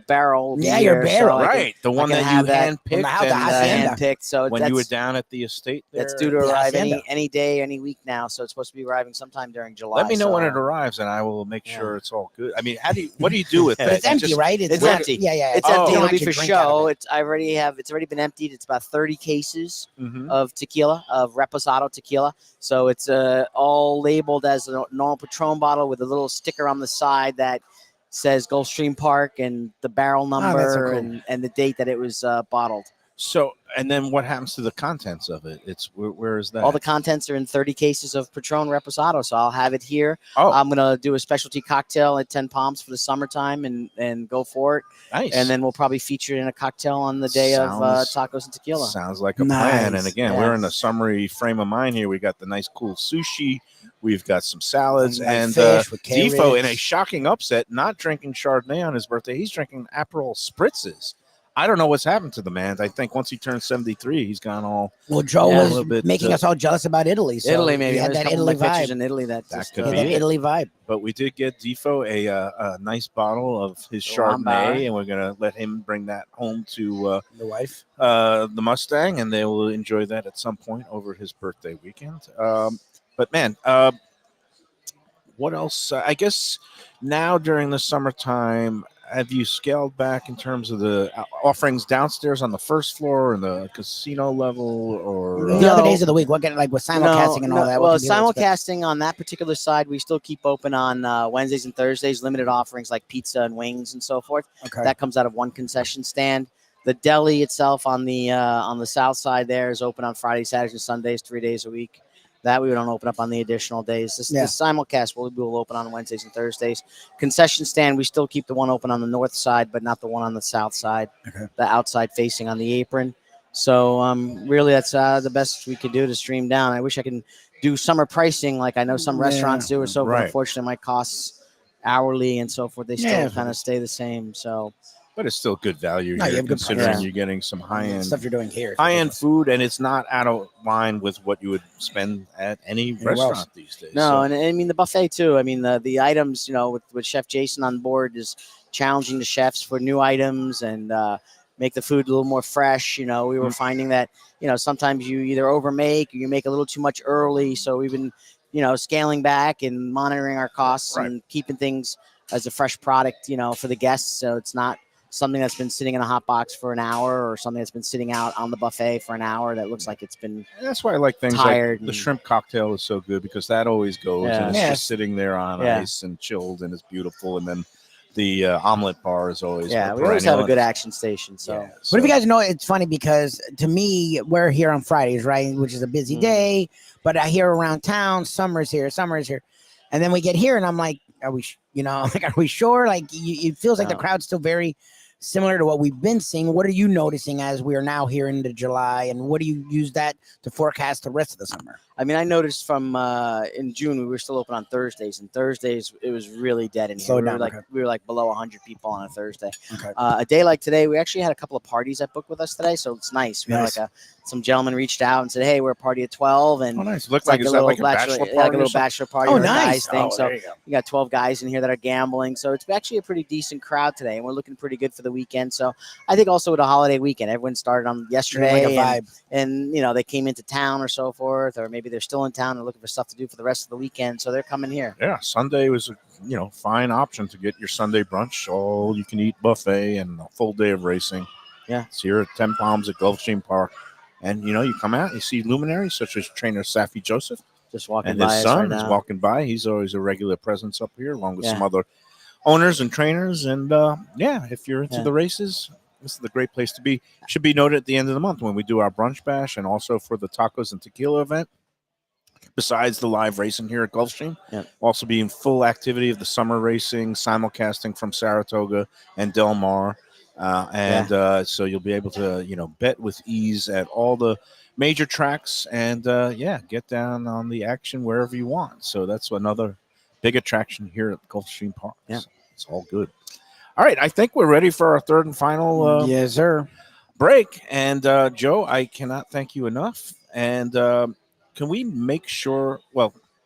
barrel. will be Yeah, your here, barrel. so I can- right, the one can that you have that handpicked from the house, the and, hacienda. handpicked. So when that's, you were down at the estate there. that's due to The arrive hacienda. any day, any week now. So it's supposed to be arriving sometime during July. Let me know when so- it arrives, and I will make Yeah. sure it's all good. I mean, what do you do with But But it? it's You empty, just- right? It's not- empty. Yeah, yeah. It's Oh. empty. You It'll don't be actually for drink out of show. it. It's already been emptied. It's about 30 cases Mhm. of tequila, of reposado tequila. So it's all labeled as a normal Patron bottle with a little sticker on the side that says Gulfstream Park and the barrel that's so number cool. and the date that it was bottled. So, and then what happens to the contents of it? It's where is that? All the contents are in 30 cases of Patron Reposado. So I'll have it here. Oh. I'm going to do a specialty cocktail at 10 Palms for the summertime and go for it. Nice. And then we'll probably feature it in a cocktail on the day of Sounds- tacos and tequila. Sounds like a plan. Nice. And again, Yeah. we're in a summery frame of mind here. We got the nice, cool sushi. We've got some salads Like and fish with Defo in a carrots. shocking upset, not drinking Chardonnay on his birthday. He's drinking Aperol spritzes. I don't know what's happened to the man. I think once he turned 73, he's gone all. Well, Joe Yeah, a was little bit, making us all jealous about Italy. So Maybe. He had There's a that couple Italy of my pictures vibe. in Italy that That just, could Yeah, be that it. Italy vibe. But we did get Defo a nice bottle of his The Chardonnay, Lombard. and we're gonna let him bring that home to The wife. the Mustang, and they will enjoy that at some point over his birthday weekend. But man, what else? I guess now during the summertime, have you scaled back in terms of the offerings downstairs on the first floor and the casino level, or The No. other days of the week, what get like with simulcasting and all that? Well, what can people expect? simulcasting on that particular side, we still keep open on Wednesdays and Thursdays, limited offerings like pizza and wings and so forth. Okay. That comes out of one concession stand. The deli itself on the south side there is open on Fridays, Saturdays, and Sundays, 3 days a week. That we don't open up on the additional days. The simulcast will open on Wednesdays and Thursdays. Concession stand, we still keep the one open on the north side, but not the one on the south side. Okay. The outside facing on the apron. So really, that's the best we could do to stream down. I wish I can do summer pricing like I know some Yeah. restaurants do or so, but Right. unfortunately, my costs hourly and so forth, they still Yeah. kind of stay the same. So but it's still good value. No, you here, have good considering prices. you're getting some high end stuff you're doing here. high-end food, and it's not out of line with what you would spend at any Anywhere restaurant else. these days. no, So- and I mean the buffet too. I mean the items, with Chef Jason on board is challenging the chefs for new items and make the food a little more fresh. We were finding that sometimes you either overmake or you make a little too much early. So we've been scaling back and monitoring our costs Right. and keeping things as a fresh product for the guests. So it's not something that's been sitting in a hot box for an hour or something that's been sitting out on the buffet for an hour that looks like it's been And that's why I like things tired like the and- shrimp cocktail is so good because that always goes Yeah. and it's Yes. just sitting there on Yeah. ice and chilled and it's beautiful. And then the omelet bar is always we always have a perennial. good action station. So. Yeah, But if you so- guys know, it's funny because to me, we're here on Fridays, right? Which is a busy Mm. day. But I hear around town, summer's here. And then we get here and I'm like, are we, like, are we sure? Like it feels like the No. crowd's still very, similar to what we've been seeing. What are you noticing as we are now here into July, and what do you use that to forecast the rest of the summer? I mean, I noticed from in June we were still open on Thursdays, and Thursdays it was really dead in here. Slowed We were down, like okay. we were like below 100 people on a Thursday. Okay. A day like today, we actually had a couple of parties that booked with us today, so it's nice. We Nice. had some gentlemen reached out and said, "Hey, we're a party at 12," and Oh, nice. Looked it's like is a that little like a bachelor party? like a or little something? bachelor party Oh, or a nice. guys thing. Oh, So there you go. we got 12 guys in here that are gambling, so it's actually a pretty decent crowd today, and we're looking pretty good for the weekend. So I think also with a holiday weekend, everyone started on yesterday, Like a vibe. and they came into town or so forth, or maybe they're still in town and looking for stuff to do for the rest of the weekend, so they're coming here. Yeah, Sunday was a fine option to get your Sunday brunch, all you can eat buffet, and a full day of racing. Yeah. It's here at 10 Palms at Gulfstream Park. And you come out, you see luminaries such as trainer Safi Joseph, Just walking and by his us son right is now. walking by. He's always a regular presence up here, along with Yeah. some other owners and trainers. And if you're into Yeah. the races, this is the great place to be. Should be noted at the end of the month when we do our brunch bash, and also for the tacos and tequila event. Besides the live racing here at Gulfstream, Yeah. also be in full activity of the summer racing, simulcasting from Saratoga and Del Mar. So you'll be able to, bet with ease at all the major tracks and, get down on the action wherever you want. So that's another big attraction here at Gulfstream Park. Yeah. So it's all good. All right. I think we're ready for our third and final Yes, sir. break. And, Joe, I cannot thank you enough. And can we make sure,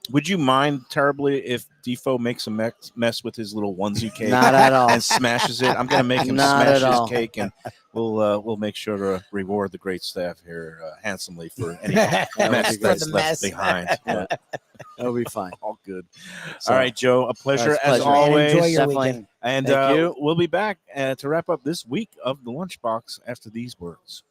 would you mind terribly if Defo makes a mess with his little onesie cake Not at all. and smashes it? I'm going to make him Not smash at all. his cake, and we'll make sure to reward the great staff here handsomely for any mess For that's the left mess. behind. But It'll be fine. all good. So, All right, Joe, a pleasure it's a as pleasure. And always. enjoy your Definitely. weekend. And Thank you. we'll be back to wrap up this week of the Lunchbox after these words.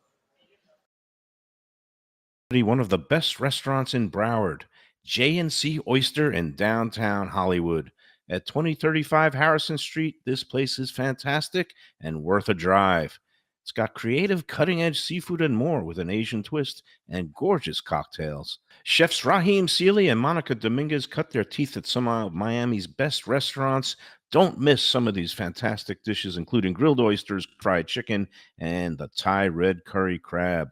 One of the best restaurants in Broward, J&C Oyster in downtown Hollywood. At 2035 Harrison Street, this place is fantastic and worth a drive. It's got creative, cutting-edge seafood and more with an Asian twist and gorgeous cocktails. Chefs Raheem Seeley and Monica Dominguez cut their teeth at some of Miami's best restaurants. Don't miss some of these fantastic dishes, including grilled oysters, fried chicken, and the Thai red curry crab.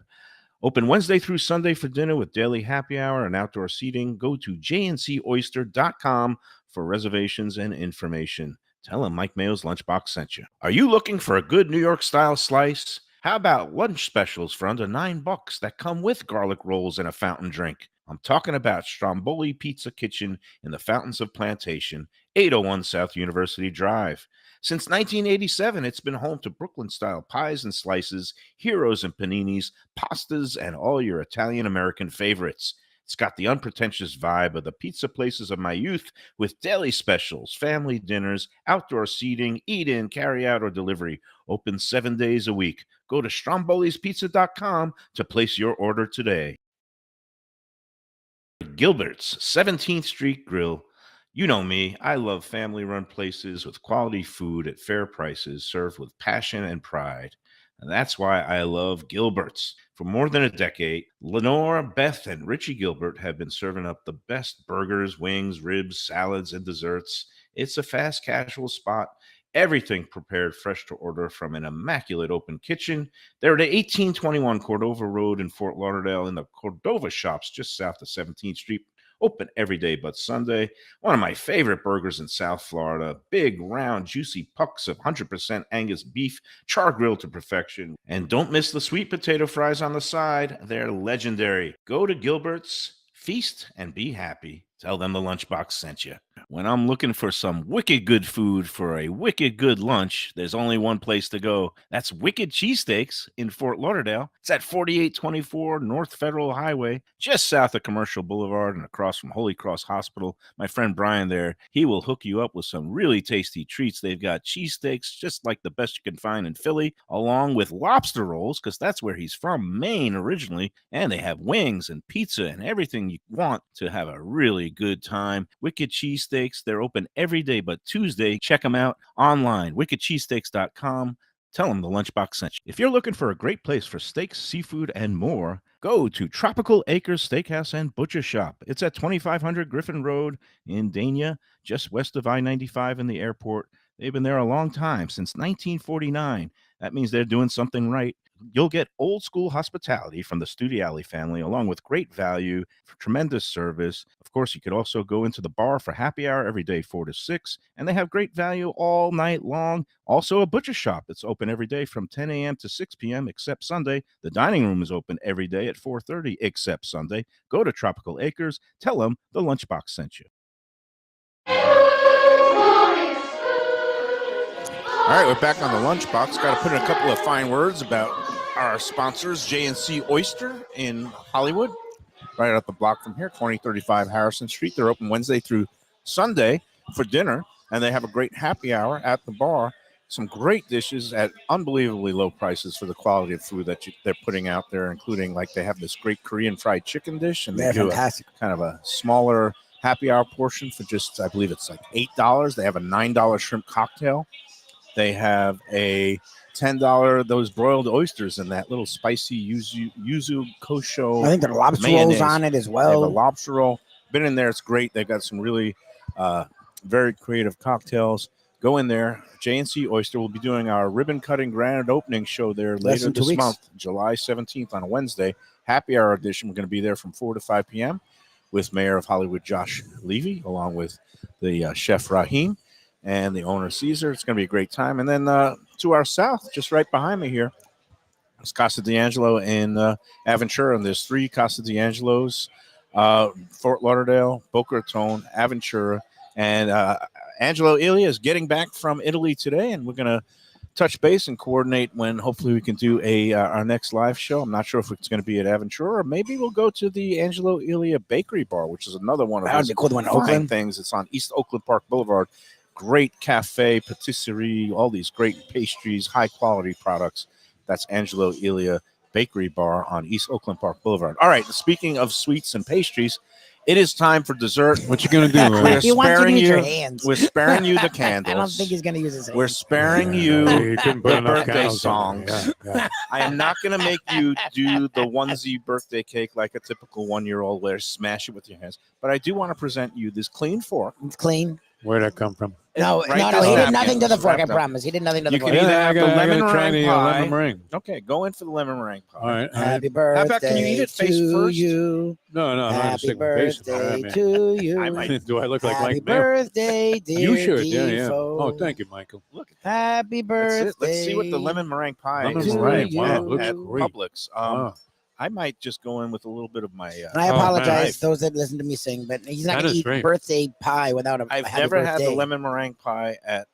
Open Wednesday through Sunday for dinner with daily happy hour and outdoor seating. Go to jncoyster.com for reservations and information. Tell them Mike Mayo's Lunchbox sent you. Are you looking for a good New York style slice? How about lunch specials for under $9 that come with garlic rolls and a fountain drink? I'm talking about Stromboli Pizza Kitchen in the Fountains of Plantation, 801 South University Drive. Since 1987, it's been home to Brooklyn-style pies and slices, heroes and paninis, pastas, and all your Italian-American favorites. It's got the unpretentious vibe of the pizza places of my youth with daily specials, family dinners, outdoor seating, eat-in, carry-out, or delivery. Open 7 days a week. Go to strombolispizza.com to place your order today. Gilbert's 17th Street Grill. You know me, I love family-run places with quality food at fair prices served with passion and pride. And that's why I love Gilbert's. For more than a decade, Lenore, Beth, and Richie Gilbert have been serving up the best burgers, wings, ribs, salads, and desserts. It's a fast casual spot. Everything prepared fresh to order from an immaculate open kitchen. They're at 1821 Cordova Road in Fort Lauderdale in the Cordova Shops just south of 17th Street. Open every day but Sunday. One of my favorite burgers in South Florida. Big, round, juicy pucks of 100% Angus beef, char grilled to perfection. And don't miss the sweet potato fries on the side. They're legendary. Go to Gilbert's, feast, and be happy. Tell them the Lunchbox sent you. When I'm looking for some wicked good food for a wicked good lunch, there's only one place to go. That's Wicked Cheesesteaks in Fort Lauderdale. It's at 4824 North Federal Highway, just south of Commercial Boulevard and across from Holy Cross Hospital. My friend Brian there, he will hook you up with some really tasty treats. They've got cheesesteaks just like the best you can find in Philly, along with lobster rolls, because that's where he's from, Maine originally. And they have wings and pizza and everything you want to have a really good time. Wicked Cheesesteaks, they're open every day but Tuesday. Check them out online, wickedcheesesteaks.com. Tell them the Lunchbox sent you. If you're looking for a great place for steaks, seafood, and more, go to Tropical Acres Steakhouse and Butcher Shop. It's at 2500 Griffin Road in Dania, just west of I-95 and the airport. They've been there a long time, since 1949. That means they're doing something right. You'll get old school hospitality from the Studiali family, along with great value, tremendous service. Of course, you could also go into the bar for happy hour every day, 4 to 6, and they have great value all night long. Also, a butcher shop that's open every day from 10 a.m. to 6 p.m. except Sunday. The dining room is open every day at 4:30 except Sunday. Go to Tropical Acres. Tell them the Lunchbox sent you. All right, we're back on the Lunchbox. Got to put in a couple of fine words about our sponsors, J&C Oyster in Hollywood, right up the block from here, 2035 Harrison Street. They're open Wednesday through Sunday for dinner, and they have a great happy hour at the bar. Some great dishes at unbelievably low prices for the quality of food that they're putting out there, including, like, they have this great Korean fried chicken dish, and they do fantastic. kind of a smaller happy hour portion for just, I believe it's like $8. They have a $9 shrimp cocktail. They have a $10 those broiled oysters and that little spicy yuzu kosho. I think there are lobster mayonnaise. rolls on it as They have well. a lobster roll. Been in there, it's great. They've got some really very creative cocktails. Go in there. J&C Oyster will be doing our ribbon cutting grand opening show there Less later than 2 this weeks. month, July 17th on a Wednesday. Happy hour edition. We're going to be there from 4 to 5 p.m. with Mayor of Hollywood Josh Levy, along with the chef Raheem and the owner Caesar. It's going to be a great time. And then to our south, just right behind me here, is Casa D'Angelo in Aventura. And there's 3 Casa D'Angelos, Fort Lauderdale, Boca Raton, Aventura. And Angelo Ilia is getting back from Italy today, and we're going to touch base and coordinate when hopefully we can do our next live show. I'm not sure if it's going to be at Aventura, or maybe we'll go to the Angelo Ilia Bakery Bar, which is another one of That would those be cool, the one in fine Oakland. things. It's on East Oakland Park Boulevard. Great cafe, patisserie, all these great pastries, high-quality products. That's Angelo Ilia Bakery Bar on East Oakland Park Boulevard. All right, speaking of sweets and pastries, it is time for dessert. What you gonna do? We're He wants you to sparing use your you. hands. We're sparing you the candles. I don't think he's going to use his hands. We're sparing you You couldn't put the enough birthday candles on there. songs. Yeah. I am not going to make you do the onesie birthday cake like a typical 1-year-old where smash it with your hands. But I do want to present you this clean fork. It's clean. Where'd that come from? No, Right no, this he did napkin. nothing to the fork, I Wrapped up. promise. He did nothing to the You fork. can either have the I lemon gotta try meringue the pie. lemon meringue. Okay, go in for the lemon meringue pie. All right. Happy birthday about, can you eat it face to first? you. No, I'm not Happy sticking my face in birthday it. to you. I might- Do I look like Happy Mike Mayo? birthday, dear You should. Yeah. Defo. Oh, thank you, Michael. Look, Happy that's birthday. it. Let's see what the lemon meringue pie Lemon is meringue. like Wow, looks at great. Publix. Wow. I might just go in with a little bit of my. And I Oh, apologize man. to those that listen to me sing, but he's not That going to is eat great. birthday pie without a I've happy never birthday. had the lemon meringue pie at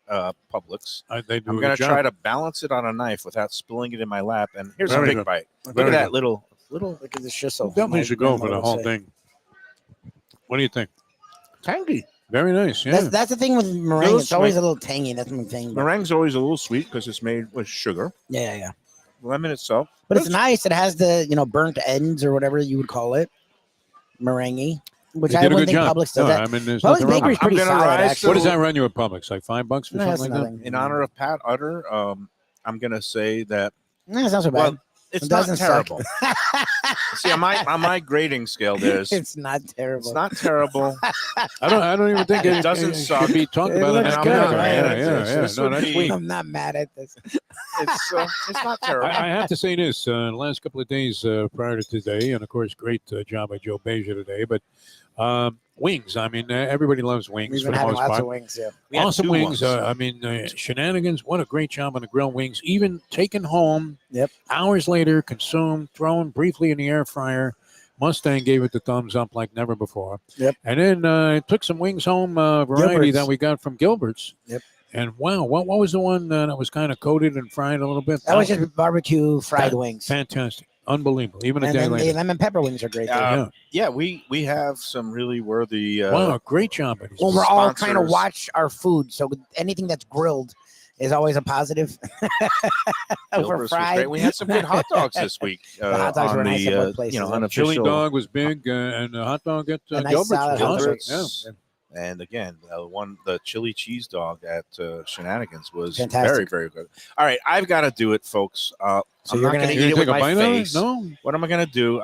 Publix. They do I'm a going good to job. try to balance it on a knife without spilling it in my lap. And here's Very a big good. bite. Look Very at that good. little. Look at the shizzle. Definitely My should go for grandmother the would whole say. thing. What do you think? Tangy. Very nice. Yeah. That's the thing with meringue. Little It's always sweet. a little tangy. That's my thing. But Meringue's always a little sweet because it's made with sugar. yeah. Lemon itself. But it's nice. It has the burnt ends or whatever you would call it, meringue, which They I did a wouldn't good think job. Publix does No, that. I mean, there's Publix nothing wrong Bakery's with it. pretty I'm gonna solid, rise actually. What does that run you at Publix? Like $5 for No, it's something like nothing. In honor of Pat Utter, I'm going to say that, No, it's not so bad. well, it's It not doesn't suck. terrible. See, on my grading scale, It's not terrible. it's not terrible. I don't even think It it doesn't it suck. should be talked It about in looks that good, category. right? Yeah. This No, would that's be- sweet. I'm not mad at this. It's not terrible. I have to say this: the last couple of days prior to today, and of course, great job by Joe Beja today. But wings. I mean, everybody loves wings We've for been the having most lots part. of wings, yeah. We had Awesome 2 wings. ones. Shenanigans. What a great job on the grilled wings. Even taken home. Yep. Hours later, consumed, thrown briefly in the air fryer. Mustang gave it the thumbs up like never before. Yep. And then took some wings home, variety Gilbert's. that we got from Gilbert's. Yep. And wow, what was the one that was kind of coated and fried a little bit? That was just barbecue fried wings. Fantastic. Unbelievable. Even a And day then the later. lemon pepper wings are great. too. Yeah. Yeah, we have some really worthy. Wow, great job. Buddy. Well, we're all trying to sponsors. watch our food, so anything that's grilled is always a positive. Gilbert's For was fried, great. We had some good hot dogs this week. The hot dogs on were nice at the both places. unofficial. Chili dog was big, and the hot dog at A nice Gilbert's solid was hot awesome. dog. Yeah. And again, the chili cheese dog at Shenanigans was Fantastic. very, very good. All right, I've got to do it, folks. So I'm you're not gonna- going to You eat it gonna with take a my bite of it? face. No. What am I going to do?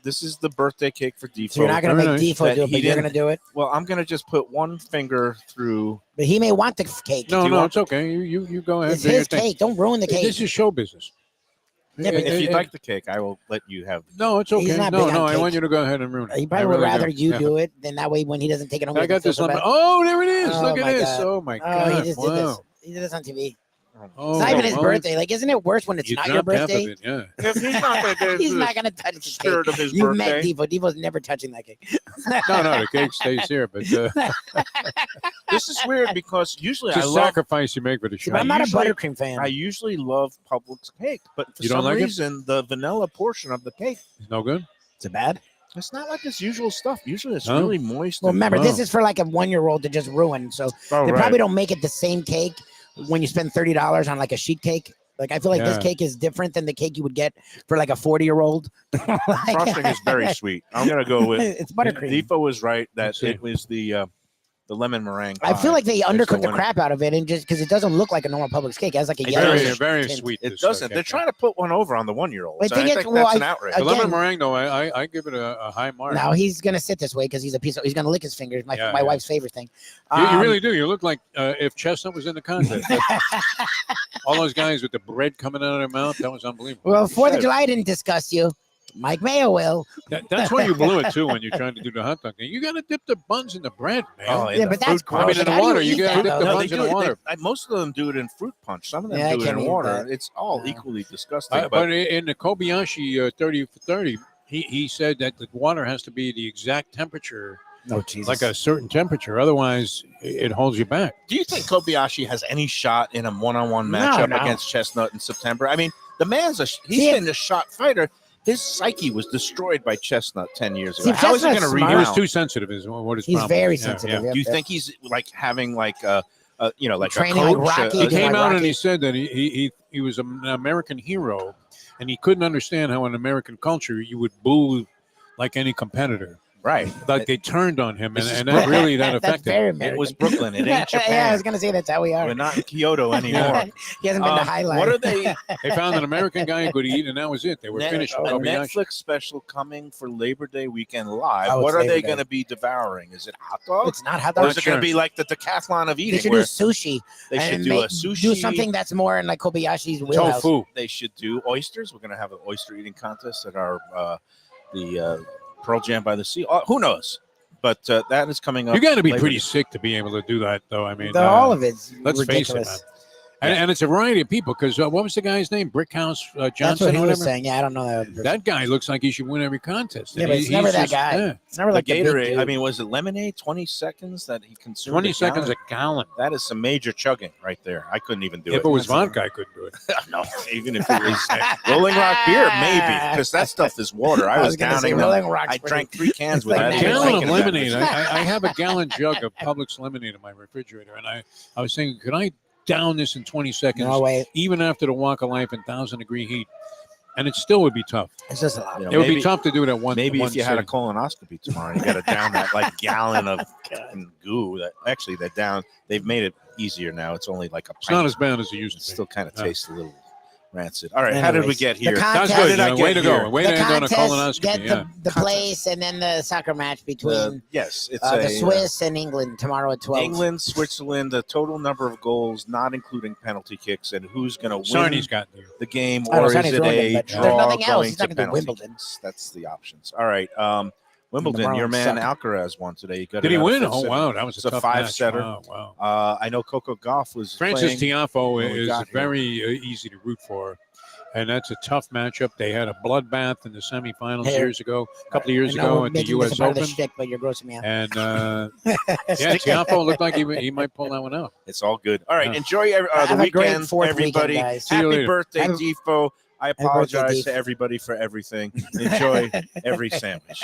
This is the birthday cake for Defo. So you're not going to Very make nice. Defo That do it, he but you're didn't- going to do it. Well, I'm going to just put one finger through. But he may want the cake. No, you no, want it's okay. You go ahead. It's do your his thing. cake. Don't ruin the cake. This is show business. Yeah, but If you'd like the cake, I will let you have the No, it's He's okay. not No, big no, on I want cake. you to go ahead and ruin it. He I probably would really rather you Yeah. do it. Then that way, when he doesn't take it home, he I got doesn't this feel on. so bad. Oh, there it is. Oh, Look at my this. God. Oh my Oh, God! he just did this. Wow. He did this on TV. Oh, It's not even his well, birthday. Like, isn't it worse when it's you not your dropped half of birthday? it, yeah. If he's not going to He's not gonna touch the cake. spirit of his You met birthday. Defo. Defo's never touching that cake. No, no, the cake stays here, but it's This is weird because usually a I love sacrifice you make for the See, show. but I'm not a usually- buttercream fan. I usually love Publix cake, but for You don't some like it? reason the vanilla portion of the cake, It's no good. Is it bad? it's not like its usual stuff. Usually it's No? really moist. Well, and- remember, this Wow. is for like a 1-year-old to just ruin. So Oh, they right. probably don't make it the same cake when you spend $30 on like a sheet cake. Like, I feel like this Yeah. cake is different than the cake you would get for like a 40-year-old. Frosting is very sweet. I'm gonna go with It's buttercream. Defo was right that Let's see. it was the lemon meringue. I feel pie. like they It's the undercooked the winner. crap out of it, and just because it doesn't look like a normal Publix cake, it has like a It yellow. doesn't. Very tint. sweet. It this, doesn't. cake, They're trying to put one over on the 1-year-old. I So think I it's- think well, that's an I- outrage. The lemon again- meringue, though, I give it a high mark. Now he's gonna sit this way because he's a piece of. He's gonna lick his fingers. My Yeah, my yeah. wife's favorite thing. You really do. You look like if Chestnut was in the contest. All those guys with the bread coming out of their mouth, that was unbelievable. Well, 4th of Said- July didn't disgust you. Mike Mayo will. That's why you blew it, too, when you're trying to do the hot dog thing. You got to dip the buns in the bread, man. Oh, Yeah, the but that's fruit punch. I mean, gross. in the How do water, eat you gotta that, dip though? the No, buns they in do the water. most of them do it in fruit punch. Some of them Yeah, I do it can't in eat water. that. It's all Yeah. equally disgusting. But in the Kobayashi 30 for 30, he said that the water has to be the exact temperature, No, Jesus. like a certain temperature. Otherwise, it holds you back. do you think Kobayashi has any shot in a one-on-one No, matchup no. against Chestnut in September? I mean, the man's he's See, been a shot fighter. His psyche was destroyed by Chestnut 10 years See, ago. How is he going to Chestnut's He smart. was rebound? too sensitive. Is what his He's problem very is. Yeah, sensitive. yeah. Do you think he's like having like a like Training a like coach? Rocky, He He came like out and Rocky. he said that he was an American hero, and he couldn't understand how in American culture you would boo like any competitor. right. Like they turned on him, This is and that really that That's affected very him. American. It was Brooklyn. It ain't Yeah, I Japan. was gonna say that's how we are. We're not in Kyoto anymore. He hasn't been to Highline. What are they? They found an American guy who could eat, and that was it. They were finished a with Kobayashi. Netflix special coming for Labor Day weekend live. Oh, it's What are Labor they Day. going to be devouring? Is it hot dogs? It's not hot Or dogs. is it going sure. to be like the decathlon of They eating should do where sushi. they should and do a sushi? Do something that's more in like Kobayashi's wheelhouse. Tofu. They should do oysters. We're going to have an oyster eating contest at our the Pearl Jam by the Sea. Who knows? But that is coming up. You got to be Labor pretty Day. sick to be able to do that, though. I mean, All of it's let's face it, ridiculous. man. And it's a variety of people. Because what was the guy's name? Brickhouse That's Johnson what he or was whatever. saying. Yeah, I don't know that. That guy looks like he should win every contest. Yeah, And but it's he's never that just- guy. yeah. It's never The like the big Gatorade. dude. I mean, was it lemonade? 20 seconds that he consumed. 20 a seconds gallon? a gallon. That is some major chugging right there. I couldn't even do If it. it was vodka, I couldn't do it. No, even if it was Rolling Rock beer, maybe, because that stuff is water. I was gonna say downing them. Rolling Rock's I pretty- drank 3 cans it's with like that. A Maybe gallon of Thinking about lemonade. it. I have a gallon jug of Publix lemonade in my refrigerator, and I was thinking, could I down this in 20 seconds, No way. even after the walk of life in 1,000-degree heat? And it still would be tough. It's just a lot. You know, It would maybe- be tough to do it at one. Maybe one if you had a sitting. colonoscopy tomorrow, you got to down that like gallon of fucking goo. That actually, that down. They've made it easier now. It's only like a It's not pint. as bad as it used It to be. still kind of Yeah. tastes a little rancid. All right, how did we Anyways, get the here? con- That's How good. did I Way get to go. here? Way The to end on a contest, colonoscopy. get Yeah. the place, and then the soccer match between Yes, it's the a Swiss and England tomorrow at 12. England, Switzerland, the total number of goals, not including penalty kicks, and who's going to win Sarni's got there. the game, Oh, no, or is Sarni's it ruined a it, but draw there's nothing else. going He's not to gonna do penalty Wimbledon. kicks? That's the options. All right, Wimbledon, The your man Marlins Alcaraz won today. He got Did it he out of win? fifth Oh, set. wow. That was It's a a tough five-setter. match. Wow. I know Coco Gauff was Francis playing. Tiafoe when we is got here. very easy to root for. And that's a tough matchup. They had a bloodbath in the semifinals Hey, years ago, a couple of I years know ago we're at the making this U.S. a part of the Open. shtick, but you're grossing me out. And yeah, Tiafoe looked like he might pull that one out. It's all good. All right, Yeah. enjoy the Have a great weekend, fourth everybody. weekend, guys. See you Happy later. birthday, Have a- Defo. I birthday, apologize Defo. to everybody for everything. Enjoy every sandwich.